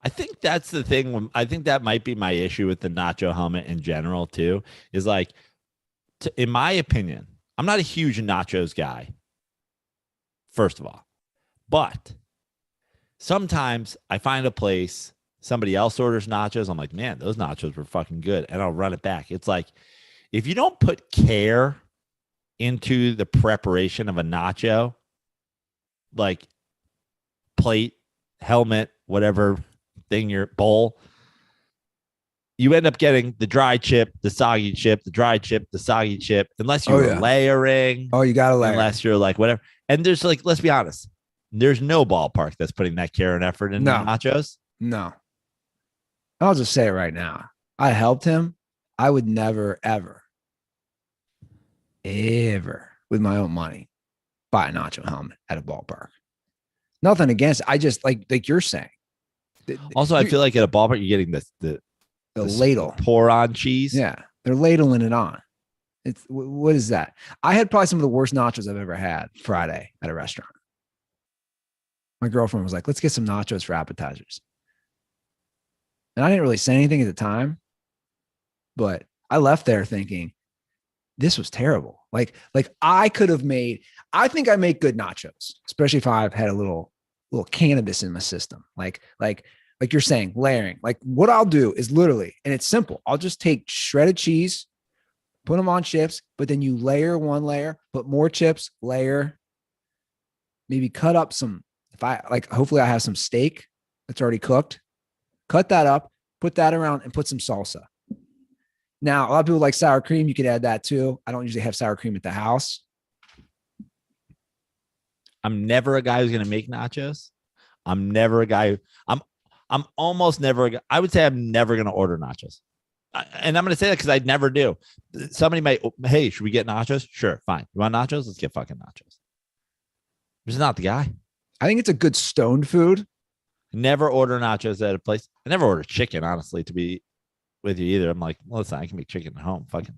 I think that's the thing. I think that might be my issue with the nacho helmet in general, too, is like, in my opinion, I'm not a huge nachos guy, first of all. But sometimes I find a place, somebody else orders nachos. I'm like, man, those nachos were fucking good. And I'll run it back. It's like, if you don't put care into the preparation of a nacho, like plate, helmet, whatever thing, your bowl, you end up getting the dry chip, the soggy chip, the dry chip, the soggy chip, unless you're layering. Oh, you got to layer. Unless you're like, whatever. And there's like, let's be honest, there's no ballpark that's putting that care and effort into nachos. No. I'll just say it right now. I helped him. I would never, ever with my own money buy a nacho helmet at a ballpark. Nothing against it. I just like you're saying. Also, I feel like at a ballpark, you're getting the ladle pour on cheese. Yeah. They're ladling it on. It's what is that? I had probably some of the worst nachos I've ever had Friday at a restaurant. My girlfriend was like, let's get some nachos for appetizers. And I didn't really say anything at the time, but I left there thinking this was terrible. Like I think I make good nachos, especially if I've had a little cannabis in my system. Like you're saying, layering. Like what I'll do is literally, and it's simple. I'll just take shredded cheese, put them on chips, but then you layer one layer, put more chips, layer, maybe cut up some, hopefully I have some steak that's already cooked, cut that up, put that around and put some salsa. Now, a lot of people like sour cream. You could add that too. I don't usually have sour cream at the house. I'm never a guy who's going to make nachos. I'm never a guy. I'm almost never a guy. I would say I'm never going to order nachos. And I'm going to say that because I never do. Somebody might, hey, should we get nachos? Sure, fine. You want nachos? Let's get fucking nachos. I'm just not the guy. I think it's a good stoned food. Never order nachos at a place. I never order chicken, honestly, to be with you either. I'm like, well, listen, I can make chicken at home. Fucking.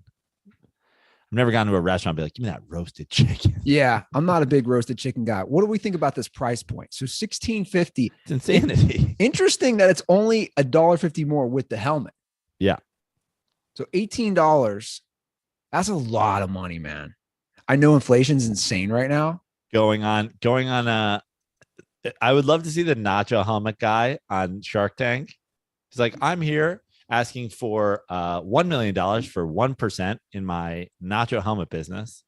I've never gone to a restaurant and be like, give me that roasted chicken. Yeah, I'm not a big roasted chicken guy. What do we think about this price point? So $16.50. It's insanity. Interesting that it's only $1.50 more with the helmet. Yeah. So $18. That's a lot of money, man. I know inflation's insane right now. Going on. I would love to see the nacho helmet guy on Shark Tank. He's like, I'm here asking for $1 million for 1% in my nacho helmet business.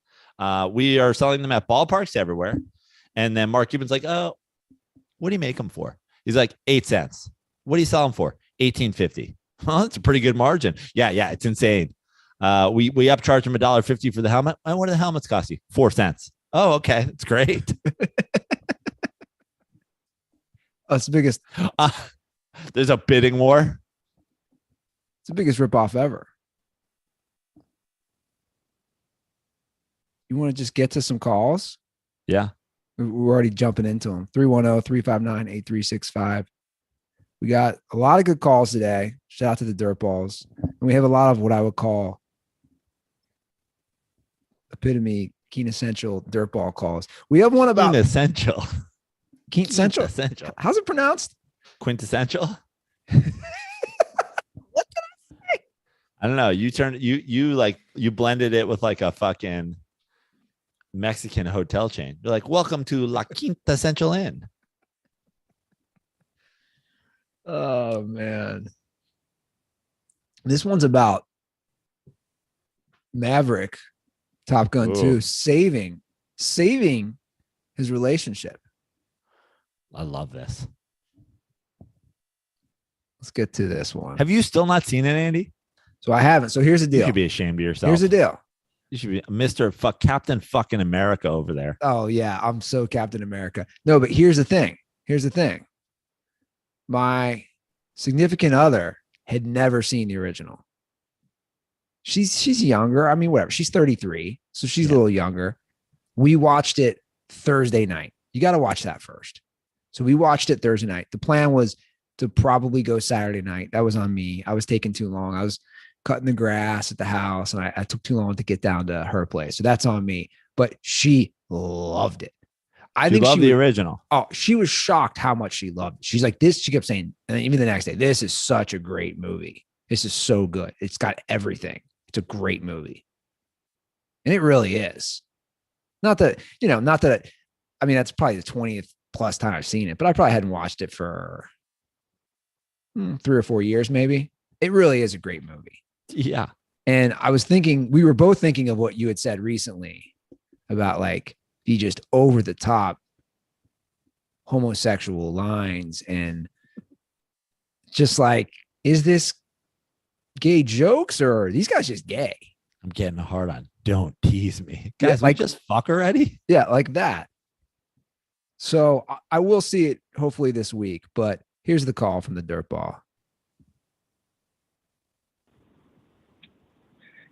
We are selling them at ballparks everywhere. And then Mark Cuban's like, oh, what do you make them for? He's like, 8 cents. What do you sell them for? $18.50. Well, that's a pretty good margin. Yeah, it's insane. We upcharged him $1.50 for the helmet. And what do the helmets cost you? 4 cents. Oh, okay, that's great. It's the biggest. There's a bidding war. It's the biggest ripoff ever. You want to just get to some calls? Yeah. We're already jumping into them. 310-359-8365. We got a lot of good calls today. Shout out to the DirtBalls. And we have a lot of what I would call epitome, quintessential DirtBall calls. We have one about quintessential. Quintessential. How's it pronounced? Quintessential. What did I say? I don't know. You blended it with like a fucking Mexican hotel chain. You're like, welcome to La Quintessential Inn. Oh man. This one's about Maverick, Top Gun 2, saving his relationship. I love this. Let's get to this one. Have you still not seen it, Andy? So I haven't. So here's the deal. You should be ashamed of yourself. Here's the deal. You should be Mr. Captain fucking America over there. Oh yeah, I'm so Captain America. No, but here's the thing. My significant other had never seen the original. She's younger. I mean, whatever. She's 33, so she's a little younger. We watched it Thursday night. You got to watch that first. So we watched it Thursday night. The plan was to probably go Saturday night. That was on me. I was taking too long. I was cutting the grass at the house, and I took too long to get down to her place. So that's on me. But she loved it. I think loved the original. Oh, she was shocked how much she loved it. She's like, this, she kept saying, and even the next day, this is such a great movie. This is so good. It's got everything. It's a great movie. And it really is. Not that, I mean, that's probably the 20th plus time I've seen it, but I probably hadn't watched it for 3 or 4 years, maybe. It really is a great movie. Yeah. And I was thinking, we were both thinking of what you had said recently about like the just over the top homosexual lines and just like, is this gay jokes or are these guys just gay? I'm getting a hard on. Don't tease me. Guys, like just fuck already. Yeah, like that. So I will see it hopefully this week, but here's the call from the Dirtball.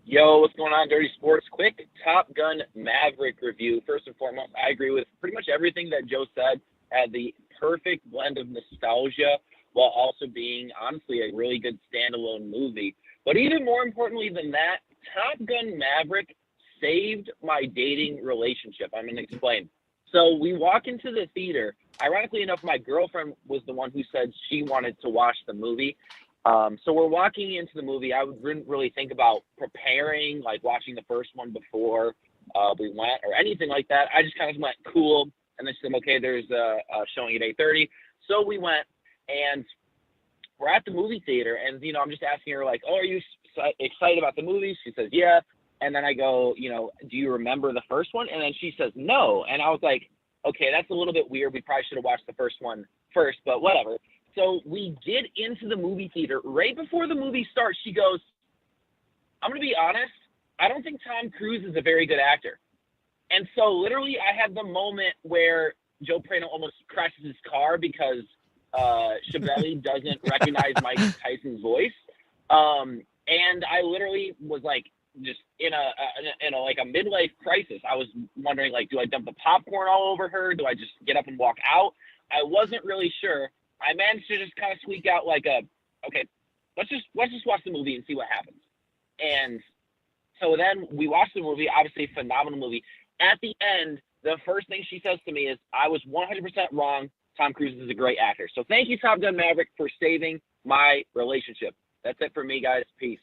Yo, what's going on, Dirty Sports? Quick Top Gun Maverick review. First and foremost, I agree with pretty much everything that Joe said. Had the perfect blend of nostalgia while also being, honestly, a really good standalone movie. But even more importantly than that, Top Gun Maverick saved my dating relationship. I'm going to explain. So we walk into the theater. Ironically enough, my girlfriend was the one who said she wanted to watch the movie. So we're walking into the movie. I didn't really think about preparing, like watching the first one before we went or anything like that. I just kind of went cool. And then she said, okay, there's a showing at 8:30. So we went and we're at the movie theater. And, I'm just asking her like, oh, are you excited about the movie? She says, yeah. And then I go, do you remember the first one? And then she says, no. And I was like, okay, that's a little bit weird. We probably should have watched the first one first, but whatever. So we get into the movie theater. Right before the movie starts, she goes, I'm going to be honest, I don't think Tom Cruise is a very good actor. And so literally I had the moment where Joe Prano almost crashes his car because Schiavelli doesn't recognize Mike Tyson's voice. And I literally was like, just in a midlife crisis. I was wondering, like, do I dump the popcorn all over her? Do I just get up and walk out? I wasn't really sure. I managed to just kind of squeak out like okay, let's just watch the movie and see what happens. And so then we watched the movie, obviously phenomenal movie. At the end, the first thing she says to me is, I was 100% wrong. Tom Cruise is a great actor. So thank you, Top Gun Maverick, for saving my relationship. That's it for me, guys. Peace.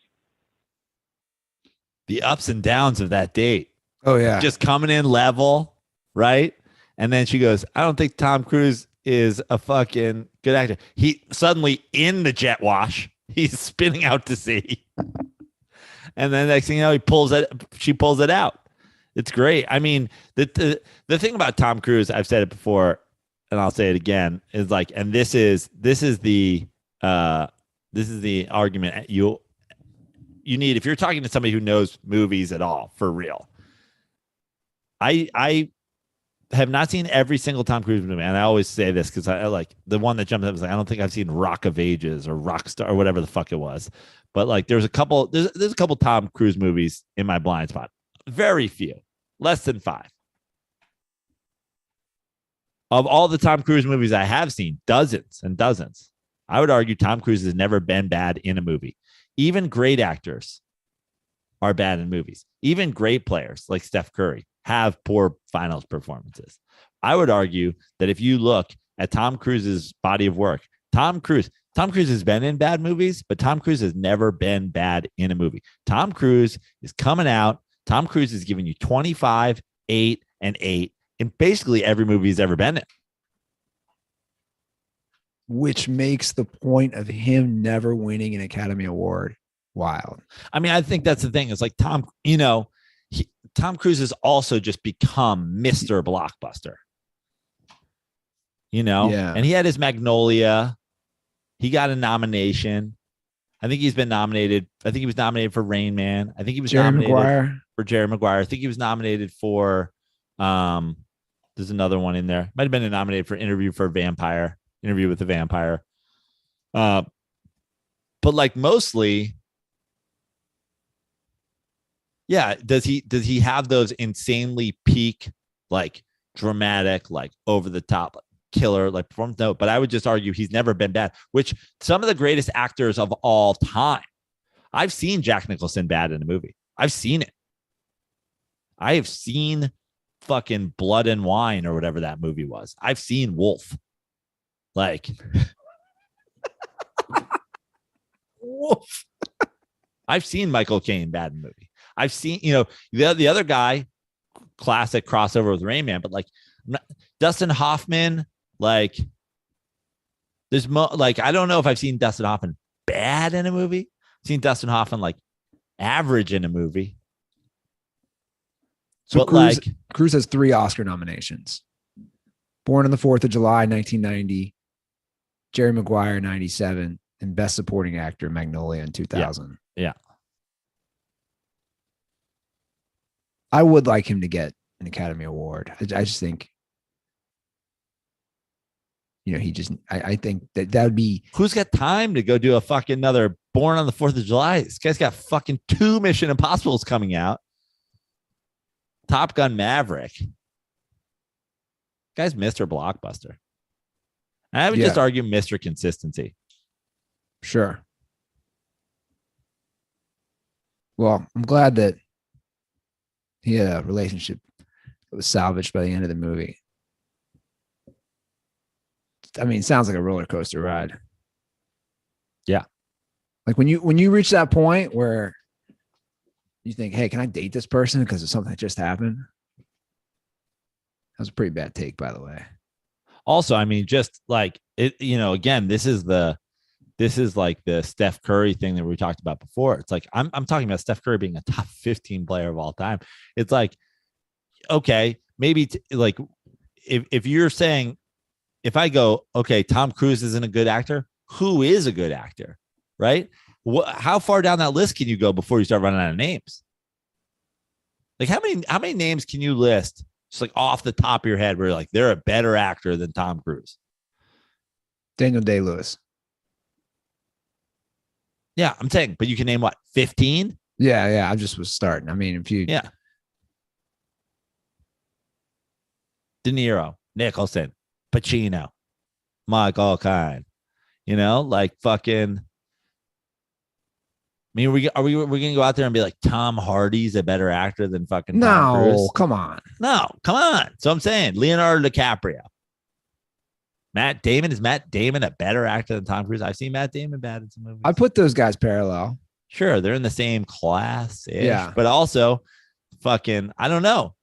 The ups and downs of that date. Oh, yeah. Just coming in level, right? And then she goes, I don't think Tom Cruise is a fucking good actor. He suddenly in the jet wash, he's spinning out to sea. And then next thing you know, she pulls it out. It's great. I mean, the thing about Tom Cruise, I've said it before, and I'll say it again, is like, and this is the this is the argument you need if you're talking to somebody who knows movies at all for real. I have not seen every single Tom Cruise movie, and I always say this because I like the one that jumped up was like, I don't think I've seen Rock of Ages or Rockstar or whatever the fuck it was. But like there's a couple Tom Cruise movies in my blind spot. Very few, less than 5. Of all the Tom Cruise movies I have seen, dozens and dozens, I would argue Tom Cruise has never been bad in a movie. Even great actors are bad in movies. Even great players like Steph Curry have poor finals performances. I would argue that if you look at Tom Cruise's body of work, Tom Cruise has been in bad movies, but Tom Cruise has never been bad in a movie. Tom Cruise is coming out. Tom Cruise is giving you 25, 8, and 8 in basically every movie he's ever been in. Which makes the point of him never winning an Academy Award wild. I mean, I think that's the thing. It's like Tom Cruise has also just become Mr. Blockbuster. Yeah. And he had his Magnolia. He got a nomination. I think he's been nominated. I think he was nominated for Rain Man. I think he was nominated for Jerry Maguire. I think he was nominated for there's another one in there. Might have been nominated for Interview with the Vampire. But like mostly, yeah, does he have those insanely peak, like dramatic, like over the top killer like performance? No, but I would just argue he's never been bad, which some of the greatest actors of all time. I've seen Jack Nicholson bad in a movie. I've seen it. I have seen fucking Blood and Wine or whatever that movie was. I've seen Wolf. Like Wolf. I've seen Michael Caine bad in a movie. I've seen, the other guy, classic crossover with Rain Man, but like Dustin Hoffman, like there's I don't know if I've seen Dustin Hoffman bad in a movie. I've seen Dustin Hoffman like average in a movie. So Cruise has 3 Oscar nominations. Born on the 4th of July, 1990, Jerry Maguire, 97, and Best Supporting Actor, Magnolia in 2000. Yeah. I would like him to get an Academy Award. I just think, I think that would be. Who's got time to go do a fucking another Born on the 4th of July? This guy's got fucking 2 Mission Impossibles coming out. Top Gun Maverick. Guy's Mr. Blockbuster. And I would just argue Mr. Consistency. Sure. Well, I'm glad that he had a relationship that was salvaged by the end of the movie. I mean, it sounds like a roller coaster ride. Yeah. Like when you reach that point where you think, hey, can I date this person because of something that just happened? That was a pretty bad take, by the way. Also, I mean, just like it, again, this is like the Steph Curry thing that we talked about before. It's like I'm talking about Steph Curry being a top 15 player of all time. It's like, okay, maybe like if you're saying, if I go, okay, Tom Cruise isn't a good actor, who is a good actor, right? How far down that list can you go before you start running out of names? Like how many names can you list just like off the top of your head where you're like, they're a better actor than Tom Cruise? Daniel Day-Lewis. Yeah, I'm saying, but you can name what, 15? Yeah. I just was starting. I mean, if you, yeah, De Niro, Nicholson, Pacino, Michael Caine, like fucking. I mean, we're gonna go out there and be like Tom Hardy's a better actor than fucking Tom Cruise? Come on. No, come on. So I'm saying Leonardo DiCaprio. Is Matt Damon a better actor than Tom Cruise? I've seen Matt Damon bad in some movies. I put those guys parallel. Sure, they're in the same class. Yeah. But also fucking, I don't know.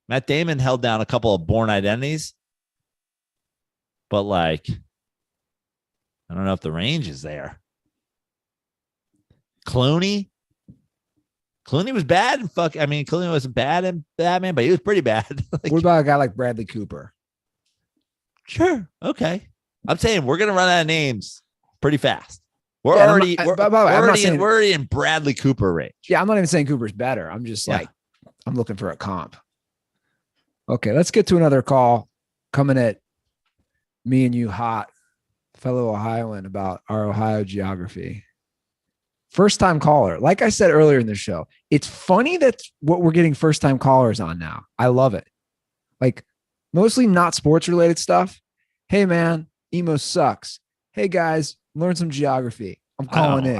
Matt Damon held down a couple of Born Identities. But like, I don't know if the range is there. Clooney was bad and Clooney wasn't bad in Batman, but he was pretty bad. Like, what about a guy like Bradley Cooper? Sure. Okay. I'm saying we're going to run out of names pretty fast. We're Yeah, already, by the way, I'm not saying, we're already in Bradley Cooper range. yeah, I'm not even saying Cooper's better. I'm just Yeah. like, I'm looking for a comp. Okay, let's get to another call coming at me and you hot, fellow Ohioan, about our Ohio geography. First time caller. Like I said earlier in the show, it's funny that's what we're getting first time callers on now. I love it. Like mostly not sports related stuff. Hey man, emo sucks. Hey guys, learn some geography. I'm calling in.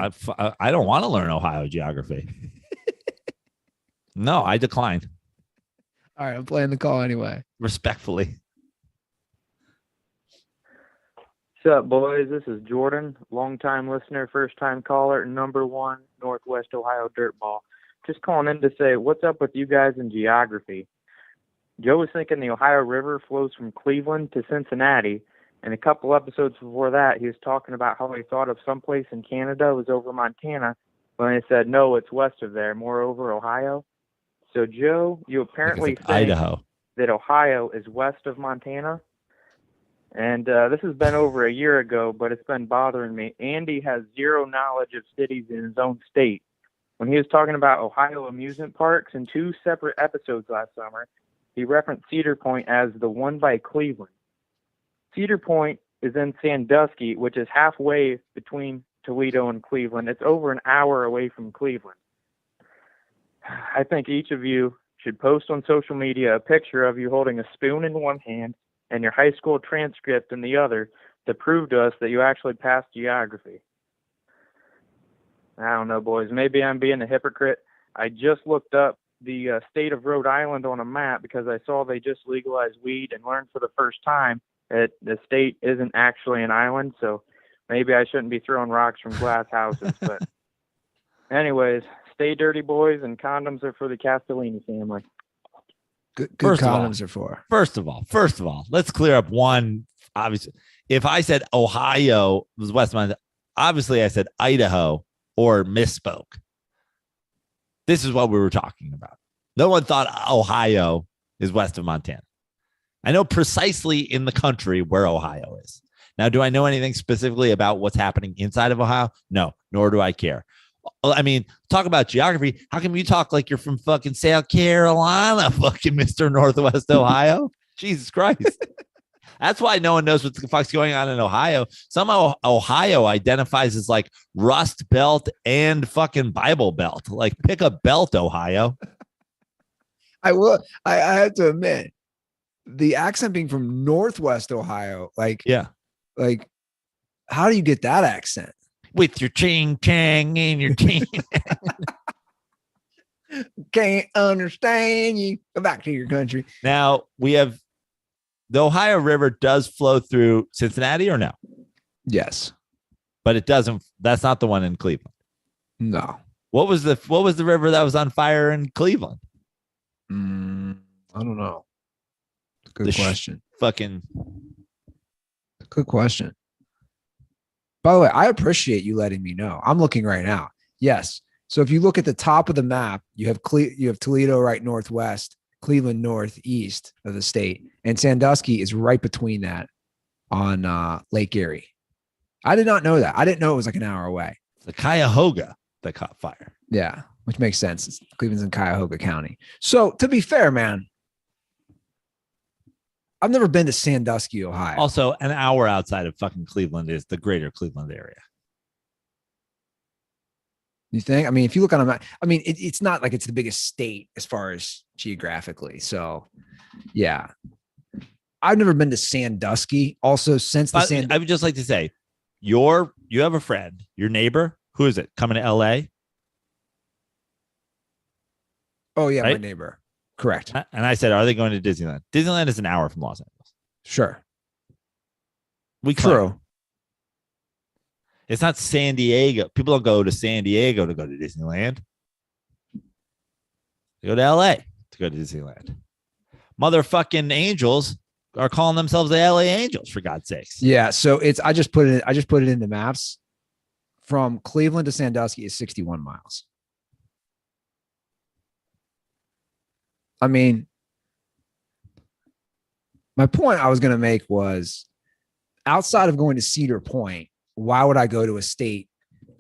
I don't want to learn Ohio geography. No, I declined All right, I'm playing the call anyway. respectfully. What's up, boys? This is Jordan, longtime listener, first-time caller, number one Northwest Ohio DirtBall. Just calling in to say, what's up with you guys in geography? Joe was thinking the Ohio River flows from Cleveland to Cincinnati, and a couple episodes before that, he was talking about how he thought of someplace in Canada was over Montana, when I said, no, it's west of there, more over Ohio. So, Joe, you apparently think Idaho. that Ohio is west of Montana? And this has been over a year ago, but it's been bothering me. Andy has zero knowledge of cities in his own state. When he was talking about Ohio amusement parks in 2 separate episodes last summer, he referenced Cedar Point as the one by Cleveland. Cedar Point is in Sandusky, which is halfway between Toledo and Cleveland. It's over an hour away from Cleveland. I think each of you should post on social media a picture of you holding a spoon in one hand and your high school transcript in the other to prove to us that you actually passed geography. I don't know, boys. Maybe I'm being a hypocrite. I just looked up the state of Rhode Island on a map because I saw they just legalized weed and learned for the first time that the state isn't actually an island. So maybe I shouldn't be throwing rocks from glass houses. But anyways, stay dirty, boys, and condoms are for the Castellini family. Good First of all- condoms are for. First of all, let's clear up one. Obviously, if I said Ohio was west of Montana, obviously I said Idaho or misspoke. This is what we were talking about. No one thought Ohio is west of Montana. I know precisely in the country where Ohio is. Now, do I know anything specifically about what's happening inside of Ohio? No, nor do I care. I mean, talk about geography. How come you talk like you're from fucking South Carolina, fucking Mr. Northwest Ohio? Jesus Christ. That's why no one knows what the fuck's going on in Ohio. Somehow Ohio identifies as like Rust Belt and fucking Bible Belt. Like, pick a belt, Ohio. I have to admit, the accent being from Northwest Ohio, like, Yeah. like, how do you get that accent? With your ching chang and your ching. Can't understand you. Go back to your country. Now we have the Ohio River does flow through Cincinnati or no? Yes. But it doesn't. That's not the one in Cleveland. No. What was the river that was on fire in Cleveland? I don't know. Good The question. Fucking Good question. By the way, I appreciate you letting me know. I'm looking right now. Yes. So if you look at the top of the map, you have Toledo right northwest, Cleveland northeast of the state, and Sandusky is right between that on Lake Erie. I did not know that. I didn't know it was like an hour away. the Cuyahoga that caught fire. Yeah, which makes sense. Cleveland's in Cuyahoga County. So to be fair, man, I've never been to Sandusky, Ohio. Also, an hour outside of fucking Cleveland is the greater Cleveland area. You think? I mean, if you look on a map, I mean, it's not like it's the biggest state as far as geographically. So, yeah, I've never been to Sandusky. Also, since the I would just like to say, you have a friend, your neighbor. Who is it? Coming to L.A.? Oh yeah, my Right? neighbor. Correct. And I said, are they going to Disneyland? Disneyland is an hour from Los Angeles. Sure. We claim. True. It's not San Diego. People don't go to San Diego to go to Disneyland. They go to LA to go to Disneyland. Motherfucking Angels are calling themselves the LA Angels, for God's sakes. Yeah. So I just put it in the maps. From Cleveland to Sandusky is 61 miles. I mean, my point I was going to make was outside of going to Cedar Point, why would I go to a state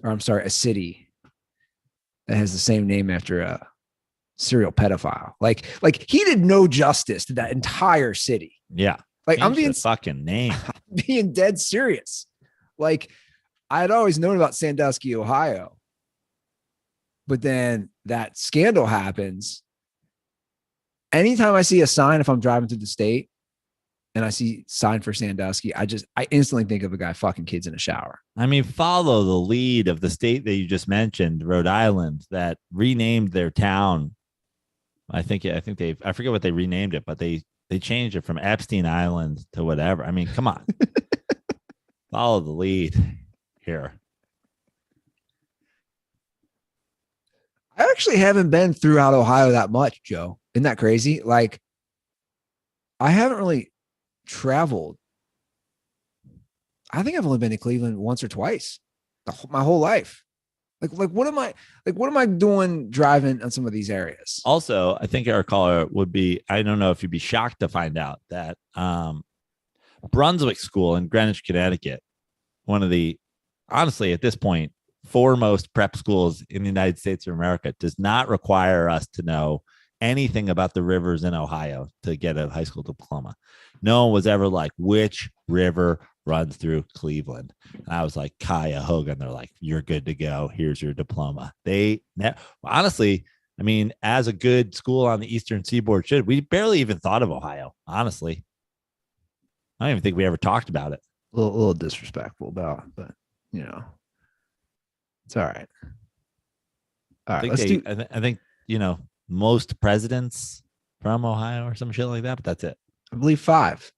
or I'm sorry, a city that has the same name after a serial pedophile. Like he did no justice to that entire city. Yeah. Like I'm Change being the fucking name. being dead serious. Like I'd always known about Sandusky, Ohio, but then that scandal happens. Anytime I see a sign, if I'm driving through the state and I see sign for Sandusky, I instantly think of a guy fucking kids in a shower. I mean, follow the lead of the state that you just mentioned, Rhode Island, that renamed their town. I forget what they renamed it, but they changed it from Epstein Island to whatever. I mean, come on. Follow the lead here. I actually haven't been throughout Ohio that much, Joe. Isn't that crazy? Like, I haven't really traveled. I think I've only been to Cleveland once or twice my whole life. Like what am I doing driving on some of these areas? Also, I think our caller would be, I don't know if you'd be shocked to find out that Brunswick School in Greenwich, Connecticut, one of the, honestly, at this point, foremost prep schools in the United States of America, does not require us to know anything about the rivers in Ohio to get a high school diploma. No one was ever like, which river runs through Cleveland? And I was like, Cuyahoga. And they're like, you're good to go. Here's your diploma. Honestly, I mean, as a good school on the Eastern Seaboard should, we barely even thought of Ohio, honestly. I don't even think we ever talked about it. A little disrespectful about it, but you know, it's all right. All right, I think, you know, most presidents from Ohio or some shit like that, but that's it. I believe five.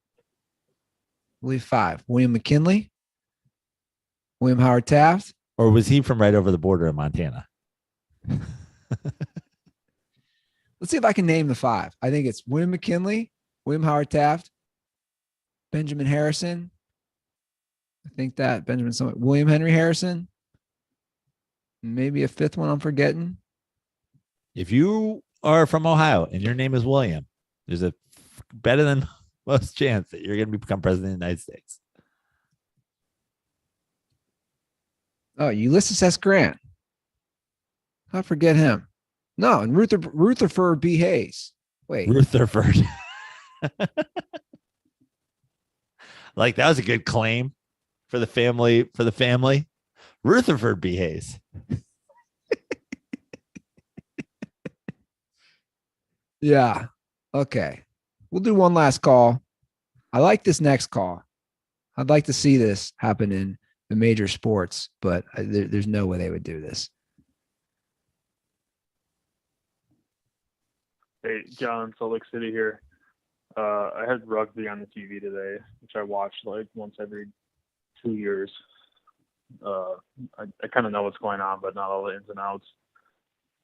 William McKinley, William Howard Taft. Or was he from right over the border in Montana? Let's see if I can name the five. I think it's William McKinley, William Howard Taft, Benjamin Harrison. I think that William Henry Harrison. Maybe a fifth one I'm forgetting. If you are from Ohio and your name is William, there's a better than most chance that you're going to become president of the United States. Oh, Ulysses S. Grant. I'll forget him. No, and Rutherford B. Hayes. Wait. Rutherford. Like, that was a good claim for the family. Rutherford B. Hayes. Yeah. Okay. We'll do one last call. I like this next call. I'd like to see this happen in the major sports, but there's no way they would do this. Hey, John, Salt Lake City here. I had rugby on the TV today, which I watch like once every 2 years. I kind of know what's going on, but not all the ins and outs.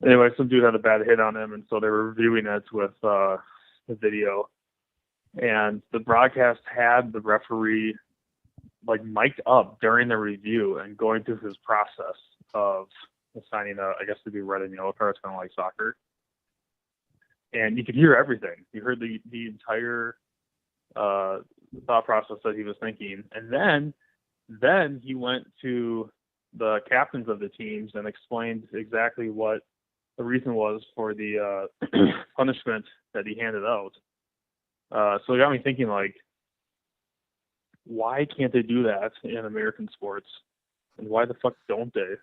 Anyway, some dude had a bad hit on him, and so they were reviewing it with the video. And the broadcast had the referee like mic'd up during the review and going through his process of assigning I guess to be red and yellow cards, kind of like soccer. And you could hear everything. You heard the entire thought process that he was thinking. And then he went to the captains of the teams and explained exactly what the reason was for the punishment that he handed out. So it got me thinking, like, why can't they do that in American sports? And why the fuck don't they?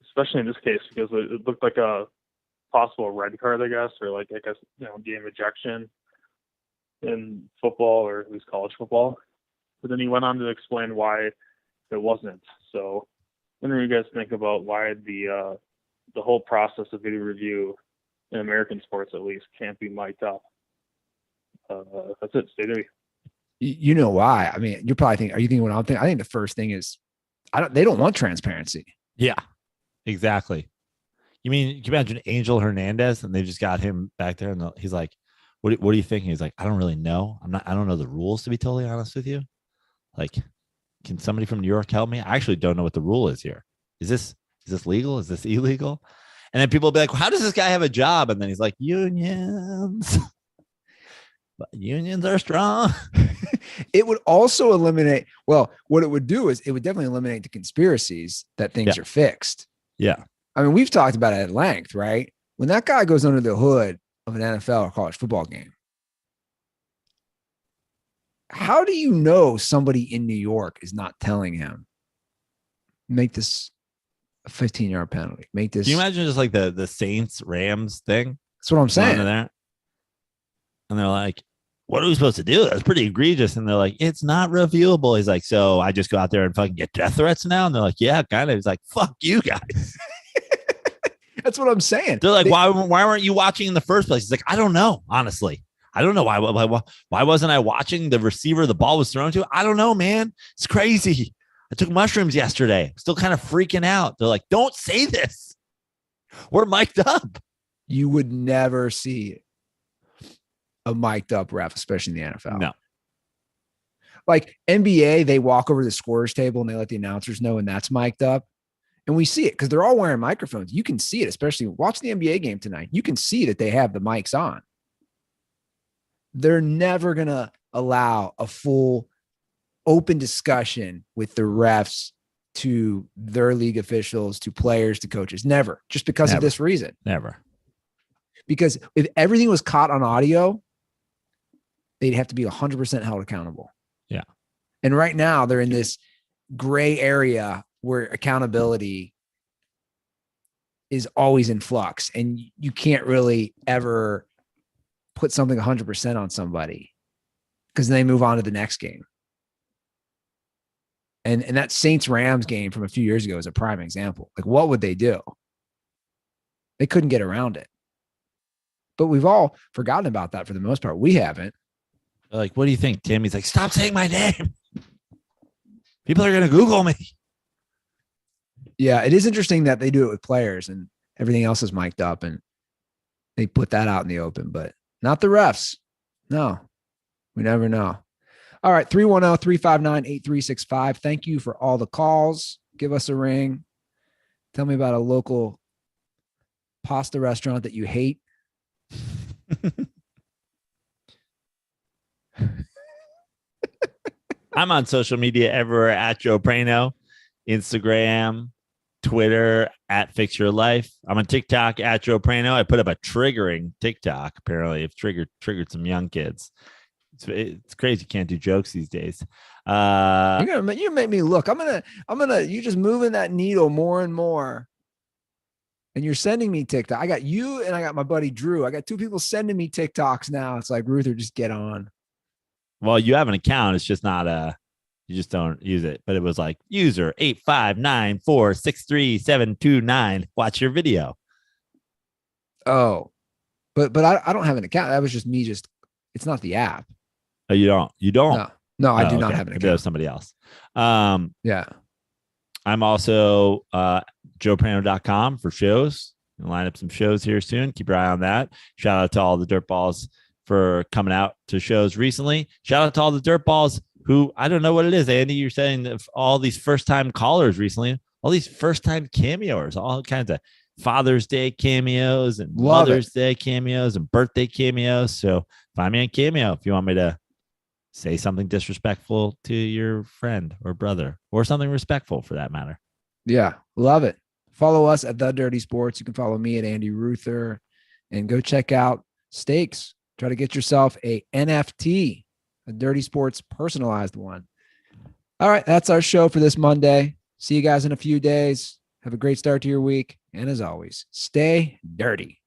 Especially in this case, because it looked like a possible red card, I guess, or like, I guess, game ejection in football, or at least college football. But then he went on to explain why it wasn't. So what do you guys think about why the whole process of video review in American sports, at least, can't be mic'd up? That's it. Stay there. You know why? I mean, you're probably thinking, are you thinking what I'm thinking? I think the first thing is they don't want transparency. Yeah, exactly. You mean, can you imagine Angel Hernandez and they just got him back there and he's like, what are you thinking? He's like, I don't really know. I don't know the rules, to be totally honest with you. Like, can somebody from New York help me? I actually don't know what the rule is here. Is this legal? Is this illegal? And then people will be like, well, how does this guy have a job? And then he's like, unions. But unions are strong. It would also eliminate, well, what it would do is it would definitely eliminate the conspiracies that things Yeah. are fixed. Yeah. I mean, we've talked about it at length, right? When that guy goes under the hood of an NFL or college football game, how do you know somebody in New York is not telling him, make this a 15-yard penalty? Make this. Can you imagine just like the Saints Rams thing? That's what I'm Going saying. to that? And they're like, what are we supposed to do? That's pretty egregious. And they're like, it's not reviewable. He's like, so I just go out there and fucking get death threats now? And they're like, yeah, kind of. He's like, fuck you guys. That's what I'm saying. They're like, why weren't you watching in the first place? He's like, I don't know, honestly. I don't know why wasn't I watching the receiver the ball was thrown to? I don't know, man. It's crazy. I took mushrooms yesterday. I'm still kind of freaking out. They're like, don't say this. We're mic'd up. You would never see a mic'd up ref, especially in the NFL. No. Like NBA, they walk over to the scorer's table and they let the announcers know, and that's mic'd up. And we see it because they're all wearing microphones. You can see it, especially watch the NBA game tonight. You can see that they have the mics on. They're never going to allow a full open discussion with the refs to their league officials, to players, to coaches. Never. Just because of this reason. Never. Because if everything was caught on audio, they'd have to be 100% held accountable. Yeah. And right now they're in this gray area where accountability is always in flux, and you can't really ever put something 100% on somebody because then they move on to the next game. And that Saints Rams game from a few years ago is a prime example. Like, what would they do? They couldn't get around it. But we've all forgotten about that for the most part. We haven't. They're like, what do you think, Tim? He's like, stop saying my name. People are going to Google me. Yeah, it is interesting that they do it with players and everything else is mic'd up and they put that out in the open, but not the refs. No, we never know. All right, 310-359-8365. Thank you for all the calls. Give us a ring. Tell me about a local pasta restaurant that you hate. I'm on social media everywhere at Joe Prano, Instagram, Twitter at Fix Your Life. I'm on TikTok at Joe Prano. I put up a triggering TikTok. Apparently, it's triggered some young kids. It's crazy. You can't do jokes these days. You make me look. I'm gonna. You're just moving that needle more and more. And you're sending me TikTok. I got you and I got my buddy Drew. I got two people sending me TikToks now. It's like, Ruther, just get on. Well, you have an account. It's just not you just don't use it. But it was like user 859463729. Watch your video. Oh, but I don't have an account. That was just me. It's not the app. Oh, you don't. No, I do not okay. have an Maybe that was account. somebody else. Yeah. I'm also joeprano.com for shows. I'll line up some shows here soon. Keep your eye on that. Shout out to all the Dirtballs for coming out to shows recently. Shout out to all the Dirtballs who, I don't know what it is. Andy, you're saying that all these first-time callers recently, all these first-time cameos, all kinds of Father's Day cameos and Mother's Day cameos and birthday cameos. So find me on Cameo if you want me to say something disrespectful to your friend or brother, or something respectful for that matter. Yeah. Love it. Follow us at The Dirty Sports. You can follow me at Andy Ruther and go check out Stakes. Try to get yourself a NFT, a Dirty Sports personalized one. All right. That's our show for this Monday. See you guys in a few days. Have a great start to your week. And as always, stay dirty.